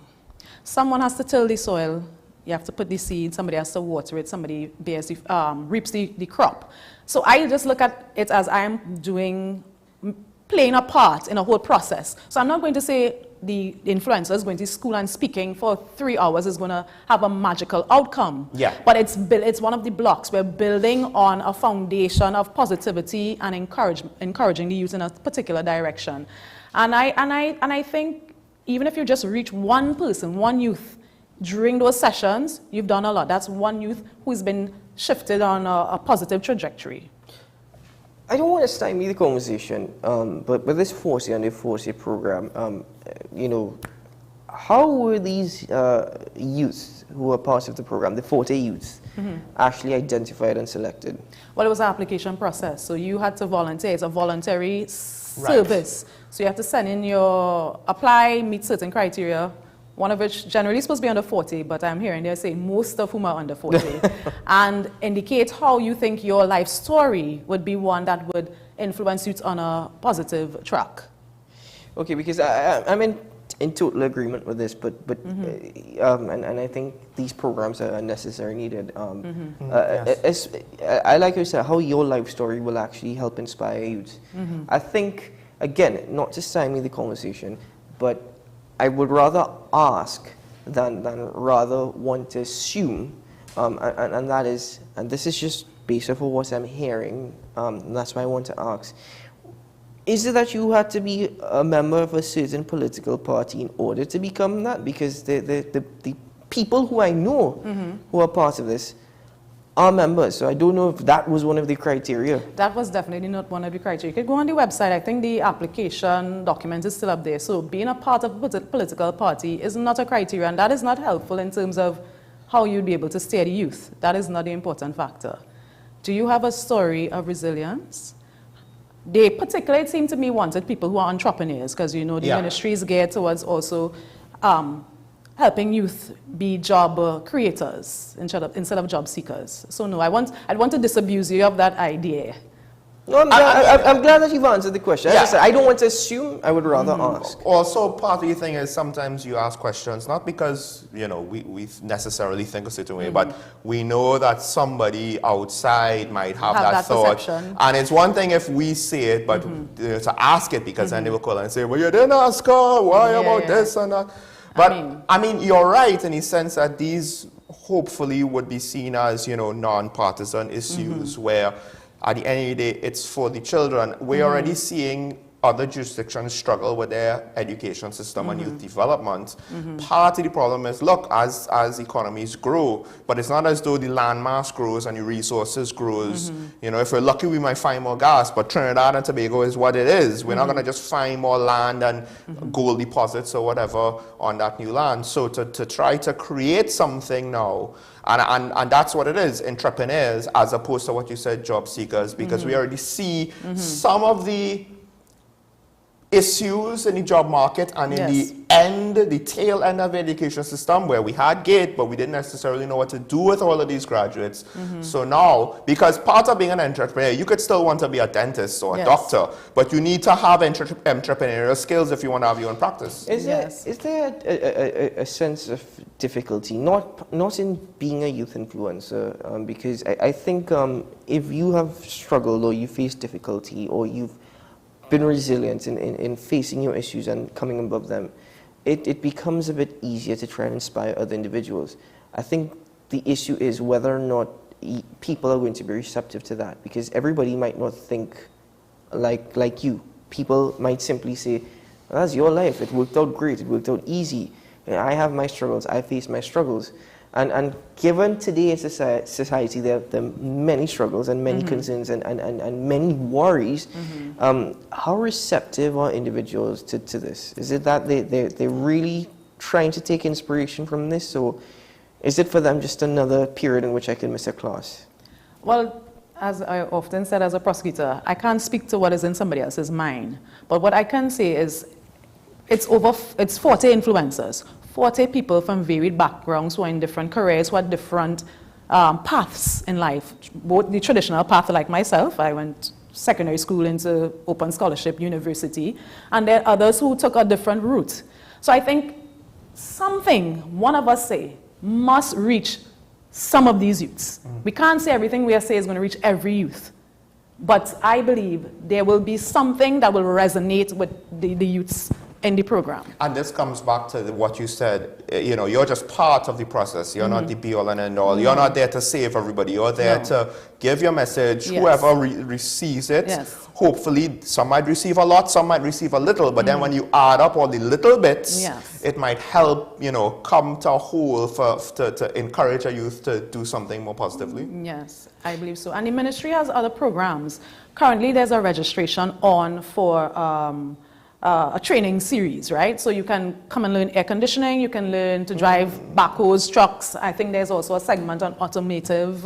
Someone has to till the soil, you have to put the seed, somebody has to water it, somebody reaps the crop. So I just look at it as I am playing a part in a whole process. So I'm not going to say the influencer is going to school and speaking for 3 hours is going to have a magical outcome. Yeah. But it's one of the blocks. We're building on a foundation of positivity and encouraging the youth in a particular direction. And I think even if you just reach one person, one youth, during those sessions, you've done a lot. That's one youth who's been shifted on a positive trajectory. I don't want to stymie the conversation, but with this 40 under 40 program, you know, how were these youths who are part of the program, the 40 youths, actually identified and selected? Well, it was an application process, so you had to volunteer. It's a voluntary service. So you have to send in apply, meet certain criteria, one of which generally is supposed to be under 40, but I'm hearing they're saying most of whom are under 40, and indicate how you think your life story would be one that would influence youth on a positive track. Okay, because I'm in total agreement with this, but and I think these programs are necessary, needed. Yes. I like you said, how your life story will actually help inspire youth. I think, again, not to stymie the conversation, but I would rather ask than rather want to assume, and that is, and this is just based off of what I'm hearing, and that's why I want to ask. Is it that you had to be a member of a certain political party in order to become that? Because the people who I know who are part of this are members, so I don't know if that was one of the criteria. That was definitely not one of the criteria. You could go on the website. I think the application document is still up there. So being a part of a political party is not a criteria, and that is not helpful in terms of how you'd be able to steer the youth. That is not the important factor. Do you have a story of resilience? They particularly, it seemed to me, wanted people who are entrepreneurs, because you know the ministry is geared towards also helping youth be job creators instead of job seekers. So no, I'd want to disabuse you of that idea. No, I'm glad that you've answered the question. As I said, I don't want to assume, I would rather ask. Also, part of the thing is sometimes you ask questions, not because, you know, we necessarily think a certain way, but we know that somebody outside might have that thought. Perception. And it's one thing if we say it, but to ask it, because then they will call and say, well, you didn't ask her, why about this and that? But, I mean, you're right in the sense that these hopefully would be seen as, you know, non-partisan issues where at the end of the day, it's for the children. We're already seeing other jurisdictions struggle with their education system and youth development. Part of the problem is, look, as economies grow, but it's not as though the landmass grows and the resources grows. You know, if we're lucky, we might find more gas, but Trinidad and Tobago is what it is. We're not going to just find more land and gold deposits or whatever on that new land. So to try to create something now, and that's what it is, entrepreneurs, as opposed to what you said, job seekers, because we already see some of the issues in the job market and in the tail end of the education system where we had GATE, but we didn't necessarily know what to do with all of these graduates. So now, because part of being an entrepreneur, you could still want to be a dentist or a doctor, but you need to have entrepreneurial skills if you want to have your own practice. Is there a sense of difficulty, not in being a youth influencer, because I think if you have struggled or you face difficulty or you've been resilient in facing your issues and coming above them, it becomes a bit easier to try and inspire other individuals. I think the issue is whether or not people are going to be receptive to that, because everybody might not think like you. People might simply say, well, that's your life, it worked out great, it worked out easy. I have my struggles, I face my struggles. And given today's society, there are many struggles and many concerns and many worries. How receptive are individuals to this? Is it that they're really trying to take inspiration from this, or is it for them just another period in which I can miss a class? Well, as I often said as a prosecutor, I can't speak to what is in somebody else's mind. But what I can say is it's 40 influencers. 40 people from varied backgrounds who are in different careers, who are different paths in life. Both the traditional path, like myself, I went secondary school into open scholarship university, and there are others who took a different route. So I think something, one of us say, must reach some of these youths. We can't say everything we say is going to reach every youth, but I believe there will be something that will resonate with the youths in the program. And this comes back to what you said, you know, you're just part of the process. You're not the be-all and end-all. You're not there to save everybody. You're there to give your message. Whoever receives it, hopefully some might receive a lot, some might receive a little, but then when you add up all the little bits, it might help, you know, come to a whole to encourage a youth to do something more positively. Yes, I believe so. And the ministry has other programs. Currently, there's a registration on for a training series, right? So you can come and learn air conditioning, you can learn to drive backhoes, trucks. I think there's also a segment on automotive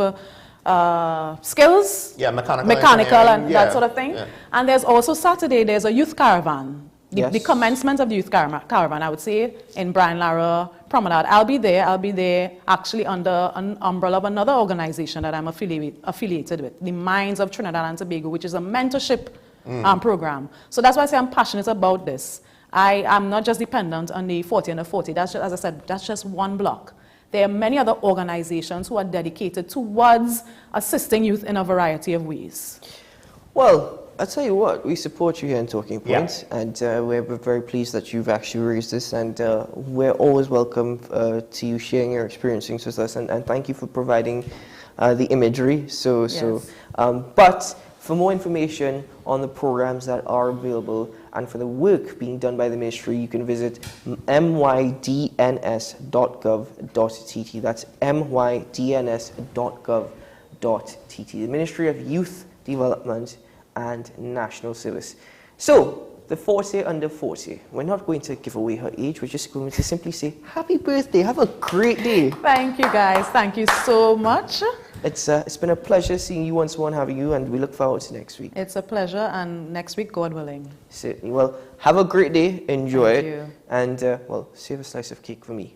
skills. Yeah, mechanical and that sort of thing. Yeah. And there's also Saturday, there's a youth caravan. The commencement of the youth caravan, I would say, in Brian Lara Promenade. I'll be there actually under an umbrella of another organization that I'm affiliated with, the Minds of Trinidad and Tobago, which is a mentorship program. So that's why I say I'm passionate about this. I am not just dependent on the 40 and the 40. That's just, as I said, that's just one block. There are many other organizations who are dedicated towards assisting youth in a variety of ways. Well, I'll tell you what, we support you here in Talking Points, and we're very pleased that you've actually raised this, and we're always welcome to you sharing your experiences with us, and thank you for providing the imagery. But for more information on the programs that are available and for the work being done by the ministry, you can visit mydns.gov.tt. That's mydns.gov.tt. The Ministry of Youth Development and National Service. So, the 40 under 40. We're not going to give away her age. We're just going to simply say, happy birthday. Have a great day. Thank you, guys. Thank you so much. It's been a pleasure seeing you once more and having you, and we look forward to next week. It's a pleasure, and next week, God willing. Certainly. Well, have a great day. Enjoy it. And, well, save a slice of cake for me.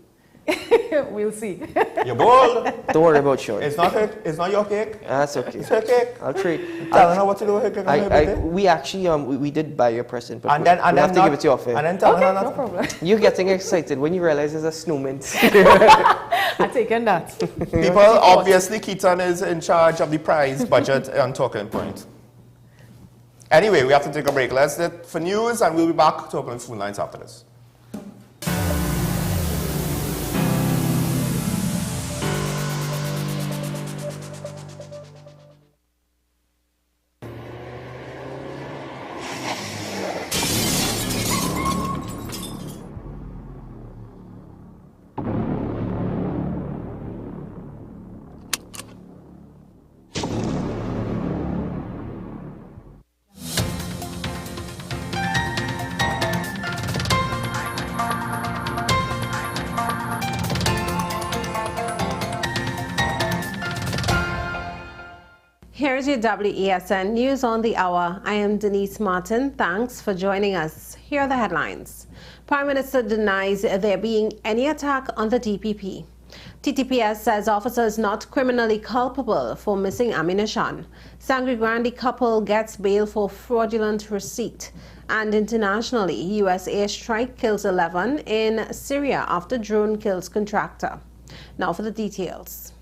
We'll see. You're bold. Don't worry about Sean. It's not your cake. That's okay. It's her cake. I'll trade. Tell her what to do with her cake on her birthday. We actually we did buy you a present, but and then we'll have to give it to you off air. And then tell her no problem. You're getting excited when you realize there's a snowman. I've taken that. People, obviously, Keaton is in charge of the prize budget on Talking Point. Anyway, we have to take a break. Let's do it for news, and we'll be back to open phone lines after this. Here's your WESN News on the Hour. I am Denise Martin. Thanks for joining us. Here are the headlines. Prime Minister denies there being any attack on the DPP. TTPS says officers not criminally culpable for missing ammunition. Sangre Grande couple gets bail for fraudulent receipt. And internationally, US airstrike kills 11 in Syria after drone kills contractor. Now for the details.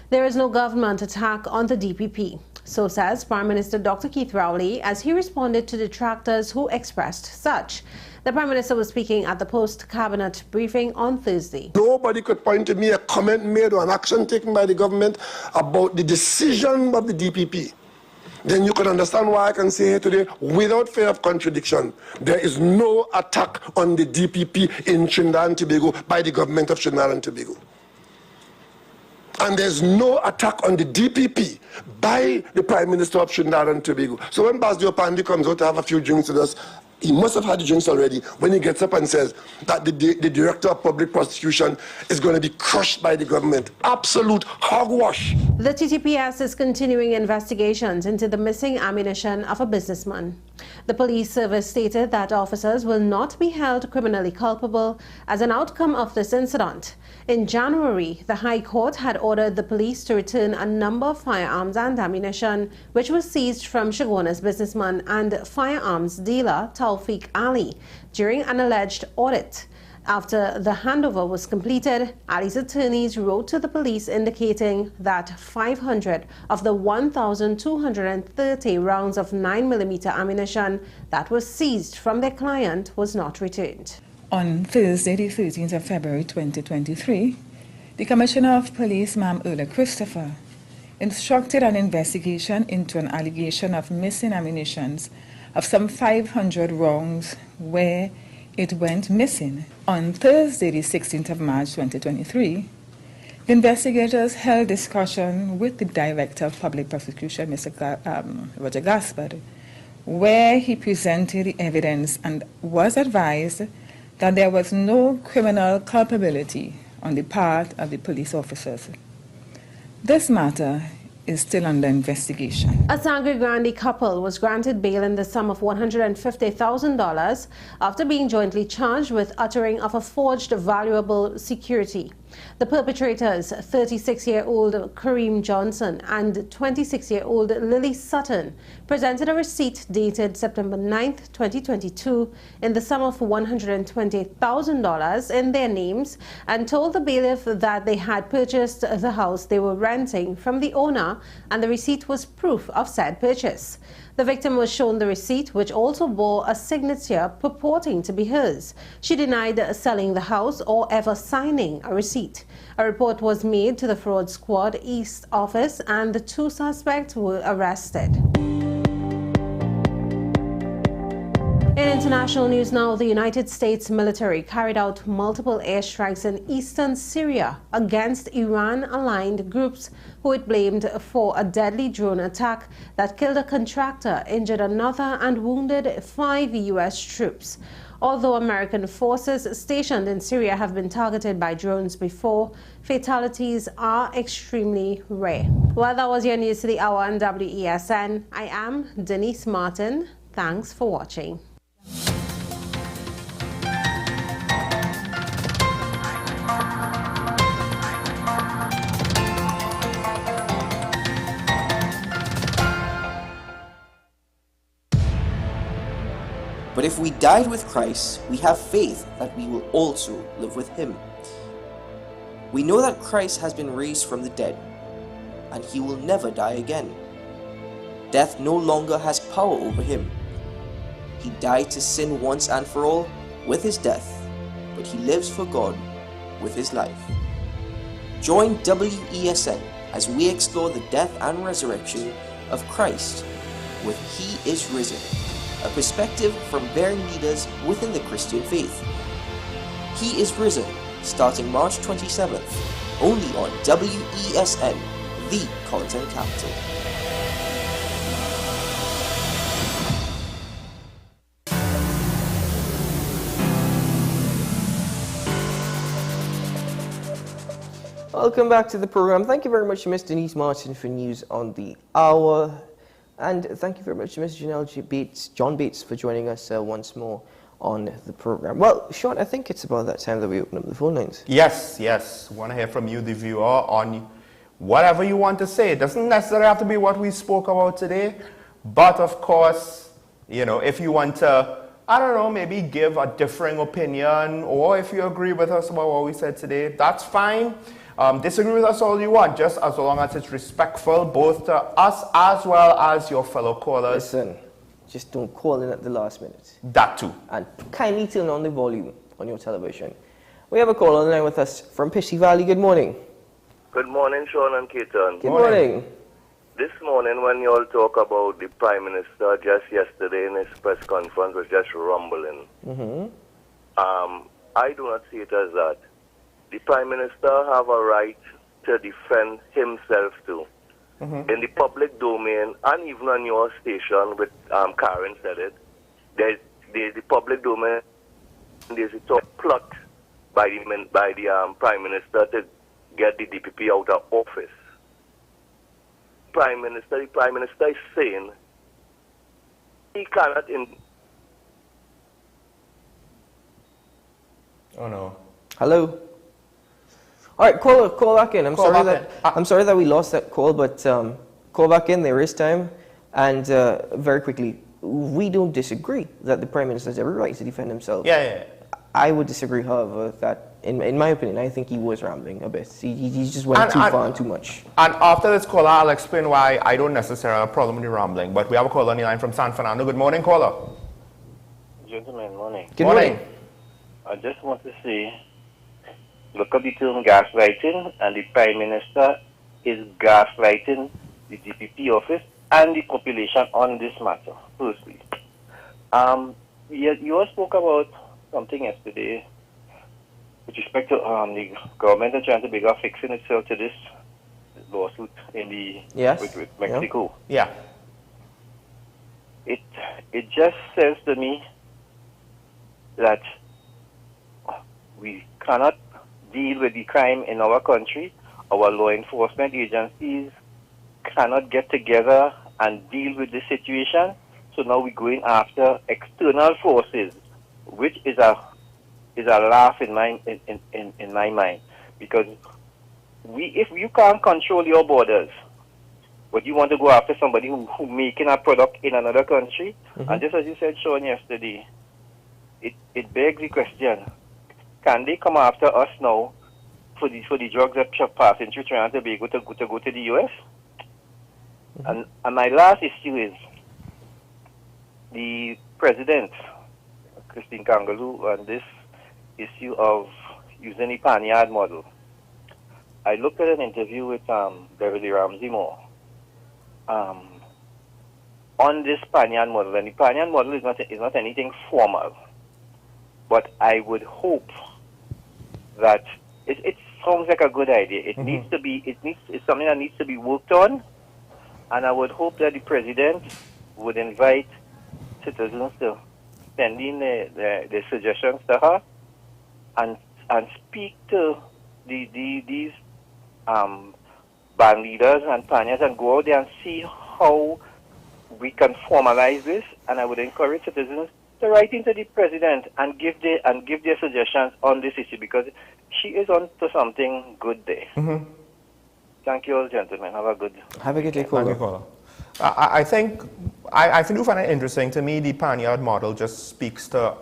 There is no government attack on the DPP. So says Prime Minister Dr. Keith Rowley as he responded to detractors who expressed such. The Prime Minister was speaking at the post-cabinet briefing on Thursday. Nobody could point to me a comment made or an action taken by the government about the decision of the DPP. Then you can understand why I can say here today, without fear of contradiction, there is no attack on the DPP in Trinidad and Tobago by the government of Trinidad and Tobago. And there's no attack on the DPP by the Prime Minister of Trinidad and Tobago. So when Basdio Pandi comes out to have a few drinks with us, he must have had the drinks already when he gets up and says that the Director of Public Prosecution is going to be crushed by the government. Absolute hogwash. The TTPS is continuing investigations into the missing ammunition of a businessman. The police service stated that officers will not be held criminally culpable as an outcome of this incident. In January, the High Court had ordered the police to return a number of firearms and ammunition which was seized from Shagona's businessman and firearms dealer Taufik Ali during an alleged audit. After the handover was completed, Ali's attorneys wrote to the police indicating that 500 of the 1,230 rounds of 9mm ammunition that was seized from their client was not returned. On Thursday, the 13th of February 2023, the Commissioner of Police, Ma'am Erla Christopher, instructed an investigation into an allegation of missing ammunition of some 500 rounds where it went missing. On Thursday, the 16th of March 2023, the investigators held discussion with the Director of Public Prosecution, Mr. Roger Gaspard, where he presented the evidence and was advised that there was no criminal culpability on the part of the police officers. This matter is still under investigation. A Sangre Grande couple was granted bail in the sum of $150,000 after being jointly charged with uttering of a forged valuable security. The perpetrators, 36-year-old Kareem Johnson and 26-year-old Lily Sutton, presented a receipt dated September 9th, 2022 in the sum of $120,000 in their names and told the bailiff that they had purchased the house they were renting from the owner and the receipt was proof of said purchase. The victim was shown the receipt, which also bore a signature purporting to be hers. She denied selling the house or ever signing a receipt. A report was made to the Fraud Squad East office and the two suspects were arrested. In international news now, the United States military carried out multiple airstrikes in eastern Syria against Iran-aligned groups who it blamed for a deadly drone attack that killed a contractor, injured another, and wounded 5 U.S. troops. Although American forces stationed in Syria have been targeted by drones before, fatalities are extremely rare. Well, that was your news to the hour on WESN. I am Denise Martin. Thanks for watching. But if we died with Christ, we have faith that we will also live with him. We know that Christ has been raised from the dead, and he will never die again. Death no longer has power over him. He died to sin once and for all with his death, but he lives for God with his life. Join WESN as we explore the death and resurrection of Christ with He is Risen, a perspective from bearing leaders within the Christian faith. He is Risen, starting March 27th, only on WESN, the content capital. Welcome back to the program. Thank you very much to Ms. Denise Martin for news on the hour. And thank you very much to Ms. John Bates for joining us once more on the program. Well, Sean, I think it's about that time that we open up the phone lines. Yes, yes. Want to hear from you, the viewer, on whatever you want to say. It doesn't necessarily have to be what we spoke about today, but of course, you know, if you want to, I don't know, maybe give a differing opinion, or if you agree with us about what we said today, that's fine. Disagree with us all you want, just as long as it's respectful both to us as well as your fellow callers. Listen, just don't call in at the last minute. That too. And kindly turn on the volume on your television. We have a call on the line with us from Pishy Valley. Good morning. Good morning, Sean and Keaton. Good morning. This morning, when you all talk about the Prime Minister just yesterday in his press conference was just rumbling. I do not see it as that. The Prime Minister have a right to defend himself too. In the public domain, and even on your station, with Karen said it, there's the public domain, there's a plot by the Prime Minister to get the DPP out of office. The Prime Minister is saying he cannot Oh no. Hello. All right, call back in. I'm sorry that we lost that call, but call back in. There is time, and very quickly, we don't disagree that the Prime Minister has every right to defend himself. Yeah. I would disagree, however, that in my opinion, I think he was rambling a bit. He just went too far and too much. And after this caller, I'll explain why I don't necessarily have a problem with the rambling. But we have a caller on the line from San Fernando. Good morning, caller. Gentlemen, morning. Good morning. I just want to say, look at the term gaslighting, and the Prime Minister is gaslighting the DPP office and the population on this matter, firstly. You all spoke about something yesterday with respect to the government of Trinidad and Tobago fixing itself to this lawsuit in the with Mexico. Yeah. It just says to me that we cannot deal with the crime in our country. Our law enforcement agencies cannot get together and deal with the situation. So now we're going after external forces, which is a laugh in my mind, because if you can't control your borders, but you want to go after somebody who making a product in another country, and just as you said, Sean, yesterday, it begs the question: can they come after us now for the drugs that are passing through Trinidad and Tobago to go to the U.S.? And my last issue is the president, Christine Kangaloo, on this issue of using the Panyard model. I looked at an interview with Beverly Ramsey Moore on this Panyard model, and the Panyard model is not anything formal, but I would hope that it sounds like a good idea. It needs to be. It's something that needs to be worked on, and I would hope that the president would invite citizens to send in their suggestions to her, and speak to these band leaders and panyas, and go out there and see how we can formalize this. And I would encourage citizens to write into the president and give their suggestions on this issue, because she is on to something good there. Thank you all, gentlemen. Have a good day, caller. I think I do find it interesting. To me, the Panyard model just speaks to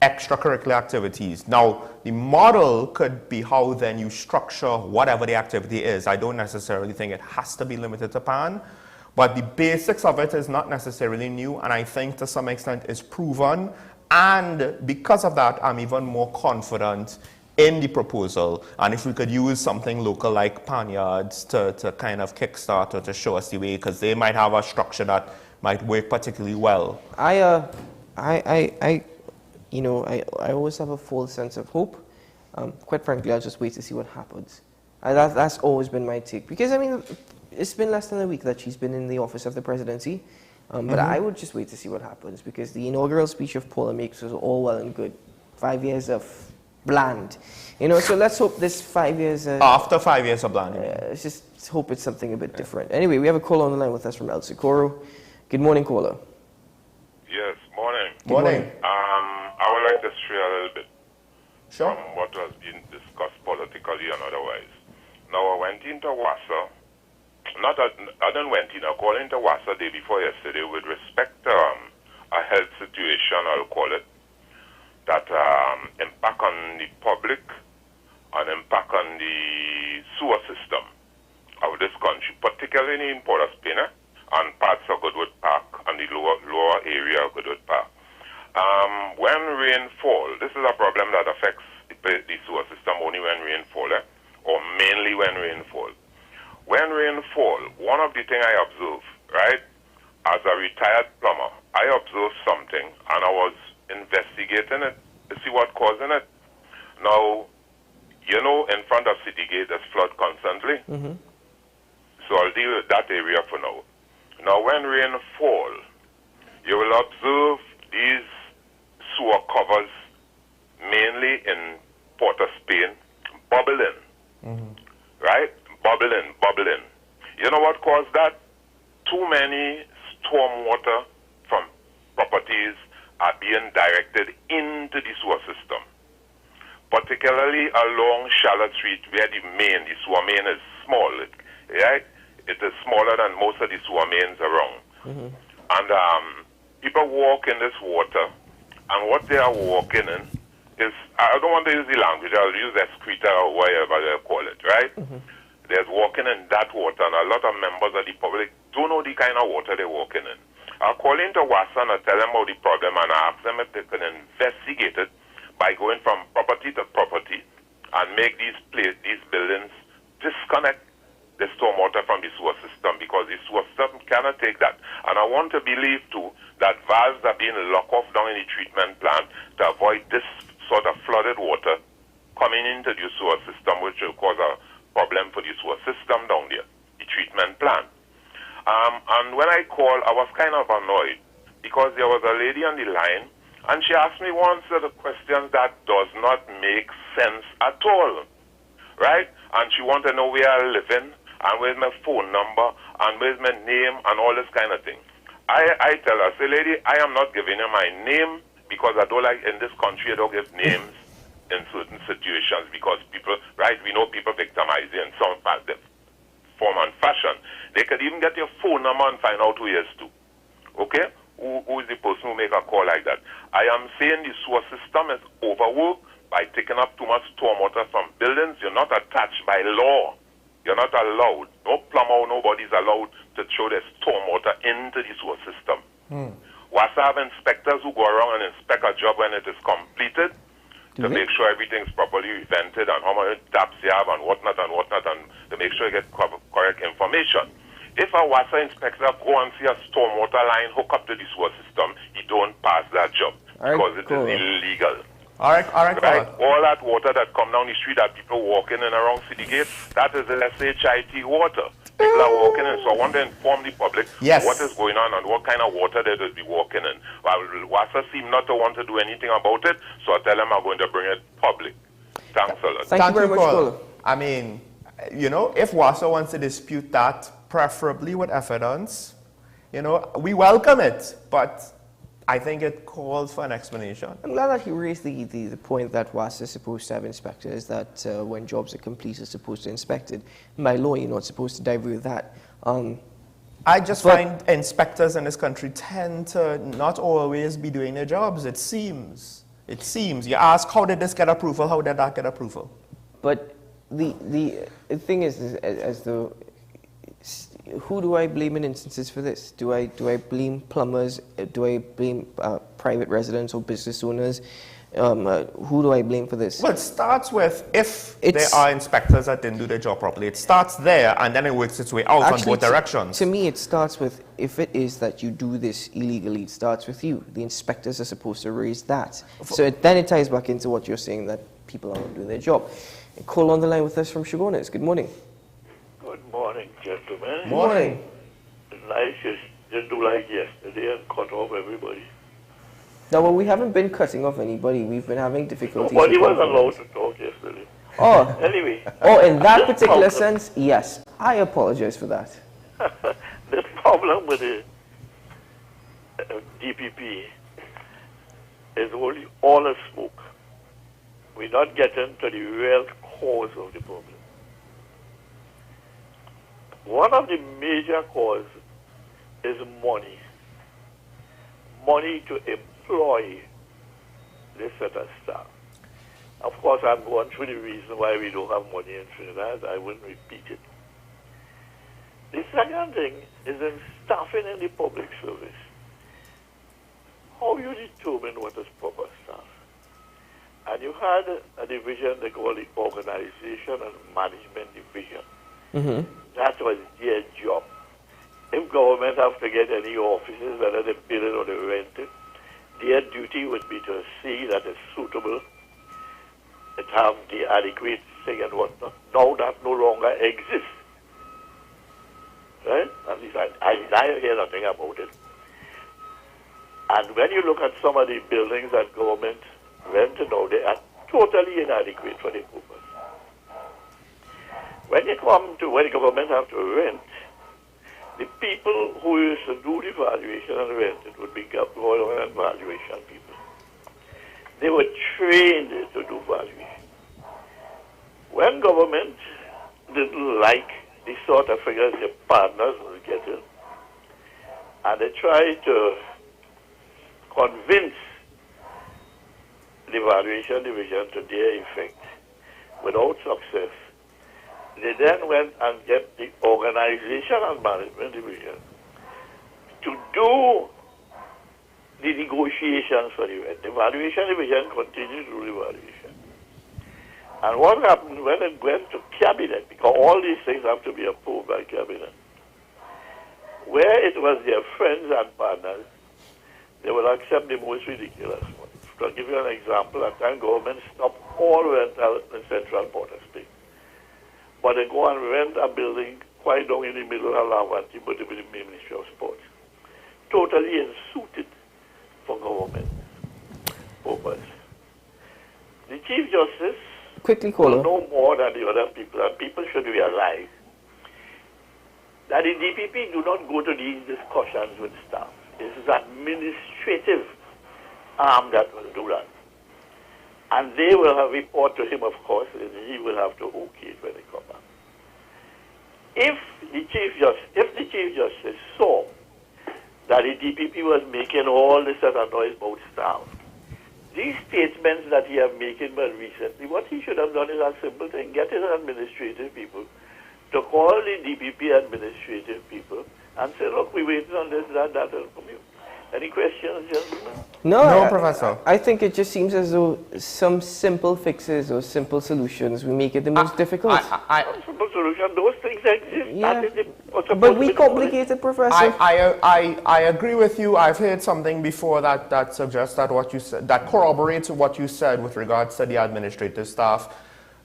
extracurricular activities. Now, the model could be how then you structure whatever the activity is. I don't necessarily think it has to be limited to PAN, but the basics of it is not necessarily new, and I think to some extent is proven. And because of that, I'm even more confident in the proposal. And if we could use something local like Panyards to kind of kickstart or to show us the way, because they might have a structure that might work particularly well. I always have a full sense of hope. Quite frankly, I'll just wait to see what happens. That's always been my take, because I mean, it's been less than a week that she's been in the office of the presidency, but I would just wait to see what happens, because the inaugural speech of Paula Meeks was all well and good. 5 years of bland. You know, so let's hope this 5 years... After 5 years of bland. Let's just hope it's something a bit different. Anyway, we have a caller on the line with us from El Socorro. Good morning, caller. Yes, morning. Morning. I would like to stray a little bit from what was being discussed politically and otherwise. Now, I went into WASA, I didn't went in, I called into WASA day before yesterday with respect to a health situation, I'll call it, that impact on the public and impact on the sewer system of this country, particularly in Port of Spain and parts of Goodwood Park and the lower area of Goodwood Park. When rain falls, this is a problem that affects the sewer system only when rain falls, or mainly when rain falls. When rain falls, one of the things I observe, right, as a retired plumber, I observed something and I was investigating it to see what causing it. Now, you know, in front of City Gate, there's flood constantly. So I'll deal with that area for now. Now, when rain falls, you will observe these sewer covers, mainly in Port of Spain, bubbling. Right? Bubbling. You know what caused that? Too many storm water from properties are being directed into the sewer system, particularly along Charlotte Street, where the sewer main is small, right? It is smaller than most of the sewer mains around. And people walk in this water, and what they are walking in is, I don't want to use the language, I'll use excreta or whatever they call it, right? They're walking in that water, and a lot of members of the public don't know the kind of water they're walking in. I'll call into WASA and I'll tell them about the problem, and I ask them if they can investigate it by going from property to property and make these buildings disconnect the stormwater from the sewer system, because the sewer system cannot take that. And I want to believe, too, that valves are being locked off down in the treatment plant to avoid this sort of flooded water coming into the sewer system, which will cause a problem for the sewer system down there, the treatment plant. And when I called, I was kind of annoyed because there was a lady on the line, and she asked me one set of questions that does not make sense at all, right? And she wanted to know where I live in, and where's my phone number, and where's my name, and all this kind of thing. I tell her, say, lady, I am not giving you my name because I don't like, in this country, I don't give names in certain situations because people, right, we know people victimize you in some form and fashion. They could even get your phone number and find out who he is too. Okay? Who is the person who make a call like that? I am saying the sewer system is overworked by taking up too much stormwater from buildings. You're not attached by law. You're not allowed. No plumber, nobody's allowed to throw their stormwater into the sewer system. WASA have inspectors who go around and inspect a job when it is completed to make sure everything's properly vented and how many taps you have and whatnot, and to make sure you get correct information. If a WASA inspector go and see a stormwater line hook up to the sewer system, he don't pass that job because it is illegal. All right. All that water that come down the street that people walking in around City Gate, that is SHIT water. People are walking in, so I want to inform the public what is going on and what kind of water they will be walking in. Well, WASA seem not to want to do anything about it, so I tell them I'm going to bring it public. Thanks a lot. Thank you very much, Paul. I mean, you know, if WASA wants to dispute that, preferably with evidence, you know, we welcome it, but I think it calls for an explanation. I'm glad that he raised the point that WASA is supposed to have inspectors, that when jobs are complete, are supposed to inspect it. By law, you're not supposed to divert that. I just find inspectors in this country tend to not always be doing their jobs, it seems. You ask, how did this get approval? How did that get approval? But the thing is, as though, who do I blame in instances for this? Do I blame plumbers? Do I blame private residents or business owners? Who do I blame for this? Well, it starts with if there are inspectors that didn't do their job properly. It starts there, and then it works its way out on both directions. To me, it starts with, if it is that you do this illegally, it starts with you. The inspectors are supposed to raise that. So then it ties back into what you're saying, that people are not doing their job. A call on the line with us from Chagones. Good morning. Good morning, gentlemen. Morning. Life just do like yesterday and cut off everybody. No, well, we haven't been cutting off anybody. We've been having difficulties. Nobody was allowed to talk yesterday. Oh. Anyway. Oh, in that particular problem, sense, yes. I apologize for that. The problem with the DPP is only all a smoke. We're not getting to the real cause of the problem. One of the major causes is money. Money to employ this set of staff. Of course, I'm going through the reason why we don't have money in Trinidad. I wouldn't repeat it. The second thing is in staffing in the public service. How you determine what is proper staff? And you had a division they call the Organization and Management Division. Mm-hmm. That was their job. If government have to get any offices, whether they build it or they rent it, their duty would be to see that it's suitable, it have the adequate thing and whatnot. Now that no longer exists. Right? At least I hear nothing about it. And when you look at some of the buildings that government rented now, they are totally inadequate for the purpose. When you come to when the government have to rent, the people who used to do the valuation and rent it would be government and valuation people. They were trained to do valuation. When government didn't like the sort of figures their partners was getting, and they tried to convince the valuation division to their effect without success, they then went and get the Organization and Management Division to do the negotiations for the rent. The Valuation Division continued to do the valuation. And what happened when it went to Cabinet, because all these things have to be approved by Cabinet, where it was their friends and partners, they will accept the most ridiculous ones. To give you an example, at time government stopped all rental in Central Port of Spain. But they go and rent a building quite down in the middle of Lavanti, but with the Ministry of Sports. Totally unsuited for government purpose. The Chief Justice Quickly, will know more than the other people, and people should realize that the DPP do not go to these discussions with staff. This is administrative arm that will do that. And they will have report to him, of course, and he will have to okay it when they come back. If the Chief Justice saw that the DPP was making all this other noise about staff, these statements that he has making but recently, what he should have done is a simple thing: get his administrative people to call the DPP administrative people and say, look, we're waiting on this, that from you. Any questions, gentlemen? No, Professor. I think it just seems as though some simple fixes or simple solutions will make it the most difficult. Simple solution, those things exist. Yeah. But we complicate it, Professor. I agree with you. I've heard something before that suggests that what you said, that corroborates what you said with regards to the administrative staff.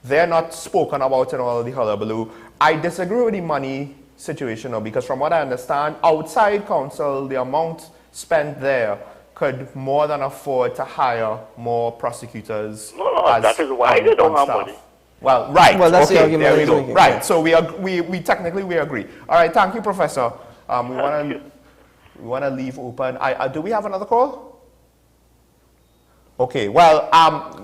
They're not spoken about in all the hullabaloo. I disagree with the money situation though, because from what I understand, outside council, the amount spent there could more than afford to hire more prosecutors. No, that is why they don't have money. Well, right. Well, that's okay, the argument there we he's go. making. Right. So we technically we agree. All right. Thank you, Professor. We want to leave open. Do we have another call? Okay. Well,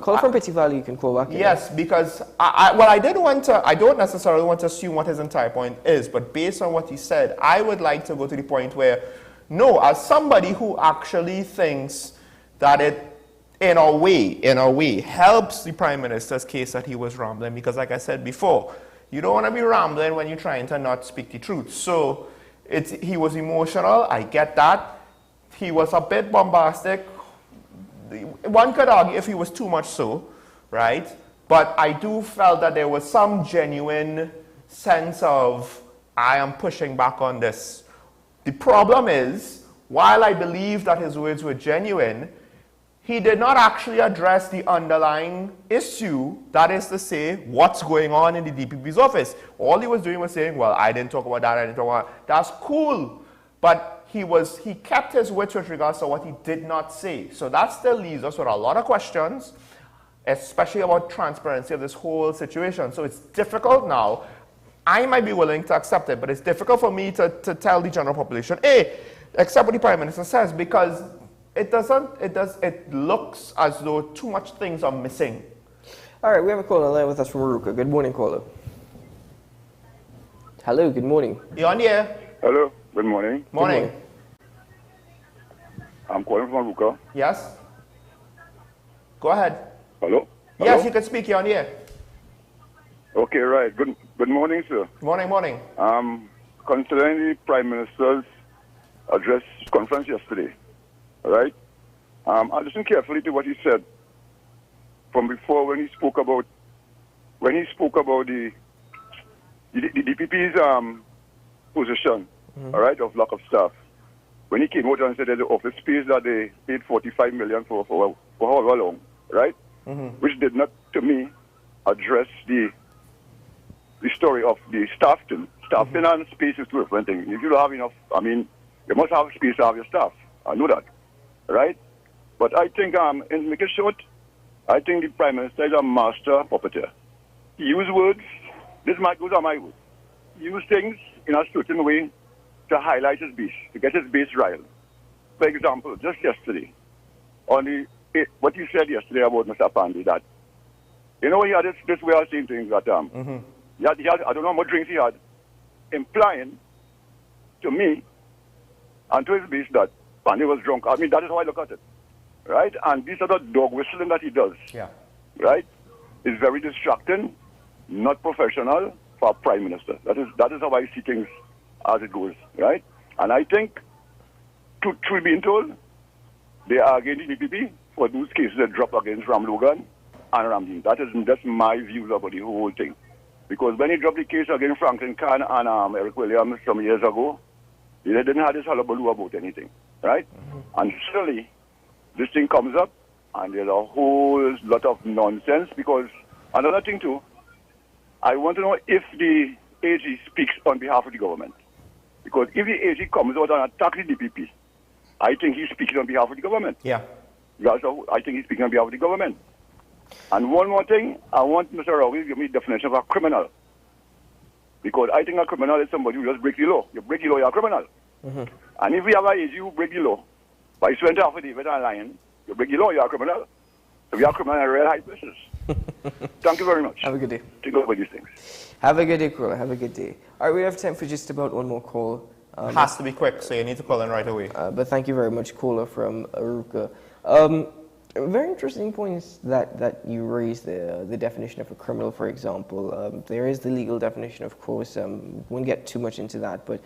call from Petty Valley. You can call back. Yes, because I did want to. I don't necessarily want to assume what his entire point is, but based on what he said, I would like to go to the point where, no, as somebody who actually thinks that it, in a way, helps the Prime Minister's case that he was rambling, because like I said before, you don't want to be rambling when you're trying to not speak the truth. So he was emotional, I get that. He was a bit bombastic. One could argue if he was too much so, right? But I do felt that there was some genuine sense of, I am pushing back on this. The problem is, while I believe that his words were genuine, he did not actually address the underlying issue, that is to say, what's going on in the DPP's office. All he was doing was saying, well, I didn't talk about that, I didn't talk about that. That's cool, but he kept his wits with regards to what he did not say. So that still leaves us with a lot of questions, especially about transparency of this whole situation. So it's difficult now. I might be willing to accept it, but it's difficult for me to tell the general population, hey, accept what the Prime Minister says, because it looks as though too much things are missing. All right, we have a caller there with us from Aruka. Good morning, caller. Hello, good morning. You're on the air. Hello, good morning. Morning. Good morning. I'm calling from Aruka. Yes? Go ahead. Hello? Yes, you can speak. You're on the air. Okay, right. Good morning, sir. Morning. Considering the Prime Minister's address conference yesterday, right? I listened carefully to what he said from before when he spoke about the DPP's position, all right, of lack of staff. When he came out and said that the office space that they paid 45 million for however long, right? Which did not, to me, address the story of the staffing. Staffing and space is two different things. If you don't have enough, I mean, you must have space to have your staff. I know that, right? But I think, in make it short, I think the Prime Minister is a master puppeteer. He uses words. Those are my words. He uses things in a certain way to highlight his base, to get his base riled. For example, just yesterday, on what you said yesterday about Mr. Pandey, that, you know, he had this way of saying things that, he had, I don't know how much drinks he had, implying to me and to his base that Pandey was drunk. I mean, that is how I look at it, right? And this sort of dog whistling that he does, right, is very distracting, not professional for a Prime Minister. That is how I see things as it goes, right? And I think, truth being told, they are against the DPP for those cases that drop against Ram Logan and Ramdean. That's my views about the whole thing. Because when he dropped the case against Franklin Khan and Eric Williams some years ago, they didn't have this hullabaloo about anything, right? And suddenly, this thing comes up, and there's a whole lot of nonsense. Because another thing too, I want to know if the AG speaks on behalf of the government. Because if the AG comes out and attacks the DPP, I think he's speaking on behalf of the government. Yeah. I think he's speaking on behalf of the government. And one more thing, I want Mr. Rawi to give me the definition of a criminal. Because I think a criminal is somebody who just breaks the law. You break the law, you're a criminal. And if we have an AG who break the law, by swearing affidavit and lying, you break the law, you're a criminal. So we are criminal in real high places. Thank you very much. Have a good day. Think about these things. Have a good day, caller. Have a good day. All right, we have time for just about one more call. Has to be quick, so you need to call in right away. But thank you very much, caller from Aruka. Very interesting points that you raised there. The definition of a criminal, for example. There is the legal definition, of course. Won't get too much into that, but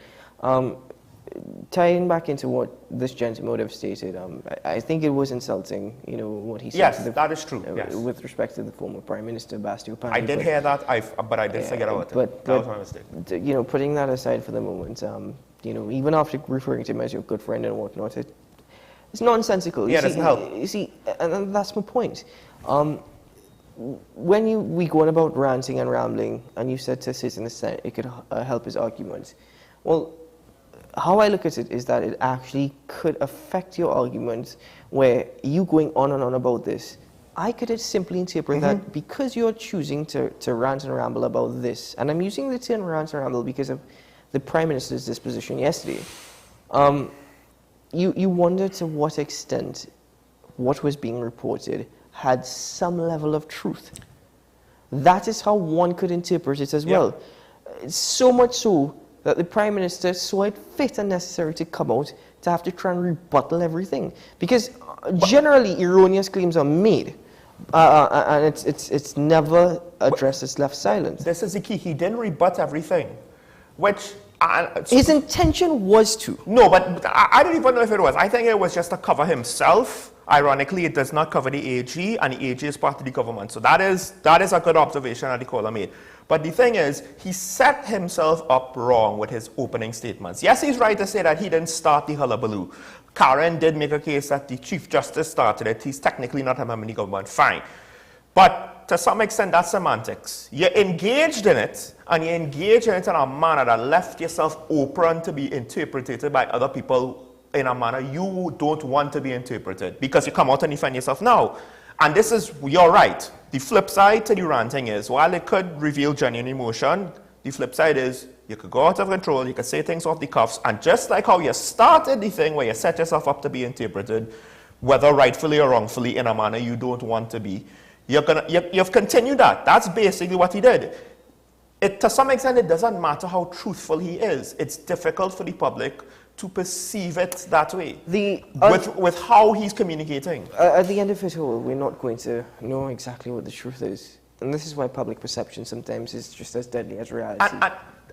tying back into what this gentleman would have stated, I think it was insulting, you know, what he said. Yes, that is true. Yes. With respect to the former Prime Minister, Bastio Pandey. I did hear that, but I did forget about it. That was my mistake. You know, putting that aside for the moment, you know, even after referring to him as your good friend and whatnot, it's nonsensical. Yeah, it doesn't help. You see, and that's my point. When we go on about ranting and rambling, and you said to sit in the Senate, it could help his argument. Well, how I look at it is that it actually could affect your argument where you going on and on about this. I could simply interpret that because you're choosing to rant and ramble about this, and I'm using the term rant and ramble because of the Prime Minister's disposition yesterday, you wonder to what extent what was being reported had some level of truth. That is how one could interpret it as well. So much so that the Prime Minister saw it fit and necessary to come out to have to try and rebuttal everything. Because generally erroneous claims are made, and it's never addressed, it's left silent. This is the key. He didn't rebut everything, which... his intention was to. No, but I don't even know if it was. I think it was just to cover himself. Ironically, it does not cover the AG, and the AG is part of the government. So that is a good observation that the caller made. But the thing is, he set himself up wrong with his opening statements. Yes, he's right to say that he didn't start the hullabaloo. Karen did make a case that the Chief Justice started it. He's technically not a member of the government. Fine. But to some extent, that's semantics. You're engaged in it, and you engage in it in a manner that left yourself open to be interpreted by other people in a manner you don't want to be interpreted, because you come out and you find yourself now. And this is, you're right. The flip side to the ranting is, while it could reveal genuine emotion, the flip side is you could go out of control, you could say things off the cuffs, and just like how you started the thing where you set yourself up to be interpreted, whether rightfully or wrongfully, in a manner you don't want to be, you've continued that. That's basically what he did. To some extent, it doesn't matter how truthful he is. It's difficult for the public to perceive it that way, with how he's communicating. At the end of it all, we're not going to know exactly what the truth is. And this is why public perception sometimes is just as deadly as reality.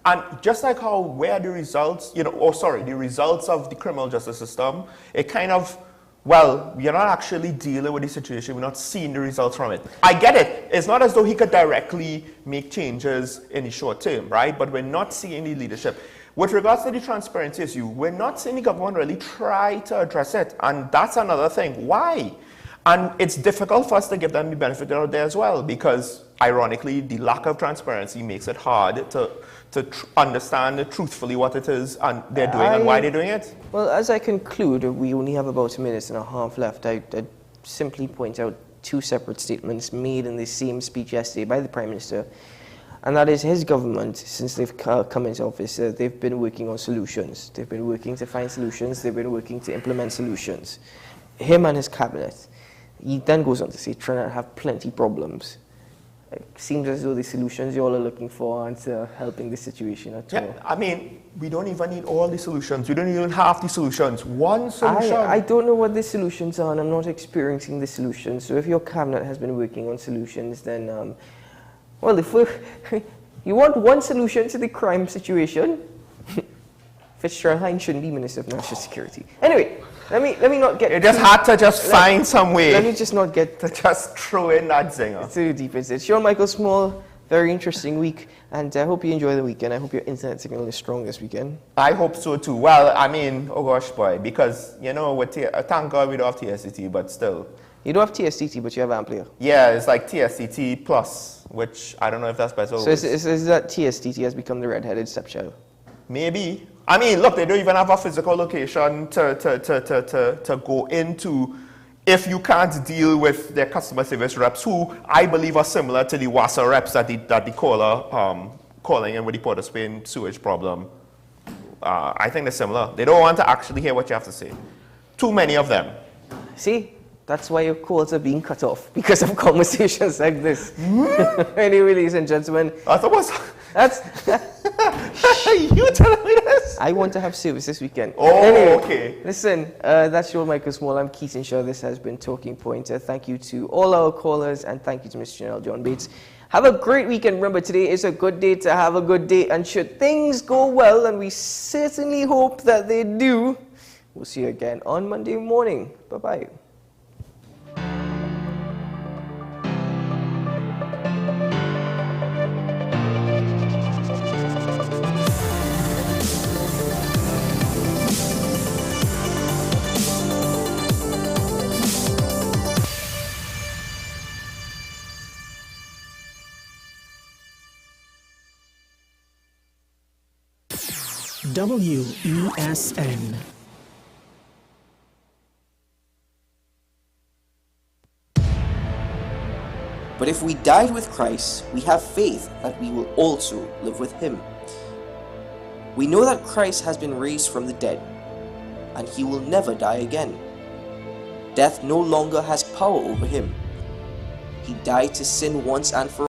And just like how where the results, the results of the criminal justice system, it kind of, well, we're not actually dealing with the situation, we're not seeing the results from it. I get it. It's not as though he could directly make changes in the short term, right? But we're not seeing the leadership. With regards to the transparency issue, we're not seeing the government really try to address it. And that's another thing. Why? And it's difficult for us to give them the benefit out there as well, because ironically, the lack of transparency makes it hard to understand truthfully what it is and they're doing and why they're doing it. Well, as I conclude, we only have about a minute and a half left. I'd simply point out two separate statements made in the same speech yesterday by the Prime Minister. And that is, his government, since they've come into office, they've been working on solutions. They've been working to find solutions. They've been working to implement solutions. Him and his cabinet. He then goes on to say Trinidad have plenty problems. It seems as though the solutions you all are looking for aren't helping the situation at all. I mean, we don't even need all the solutions. We don't even have the solutions. One solution. I don't know what the solutions are, and I'm not experiencing the solutions. So if your cabinet has been working on solutions, then, well, if you want one solution to the crime situation, Fitzgerald Hines shouldn't be Minister of National Security. Anyway, let me not get. You just had to just find some way. Let me just not get to just throw in that zinger. Too deep into it. Sean Michael Small, very interesting week, and I hope you enjoy the weekend. I hope your internet signal is strong this weekend. I hope so too. Well, I mean, oh gosh, boy, because thank God we don't have TSTT, but still. You don't have TSTT, but you have Amplia. Yeah, it's like TSTT plus, which I don't know if that's better. So is that TSTT has become the red-headed stepchild? Maybe. I mean, look, they don't even have a physical location to go into if you can't deal with their customer service reps, who I believe are similar to the WASA reps that the caller calling in with the Port of Spain sewage problem. I think they're similar. They don't want to actually hear what you have to say. Too many of them. See? That's why your calls are being cut off, because of conversations like this. Anyway, ladies and gentlemen. That's you telling me this? I want to have service this weekend. Oh, anyway, okay. Listen, that's Sean Michael Small. I'm Keaton Shaw. This has been Talking Point. Thank you to all our callers, and thank you to Mr. General John Bates. Have a great weekend. Remember, today is a good day to have a good day, and should things go well, and we certainly hope that they do, we'll see you again on Monday morning. Bye-bye. WESN. But if we died with Christ, we have faith that we will also live with him. We know that Christ has been raised from the dead, and he will never die again. Death no longer has power over him. He died to sin once and for all.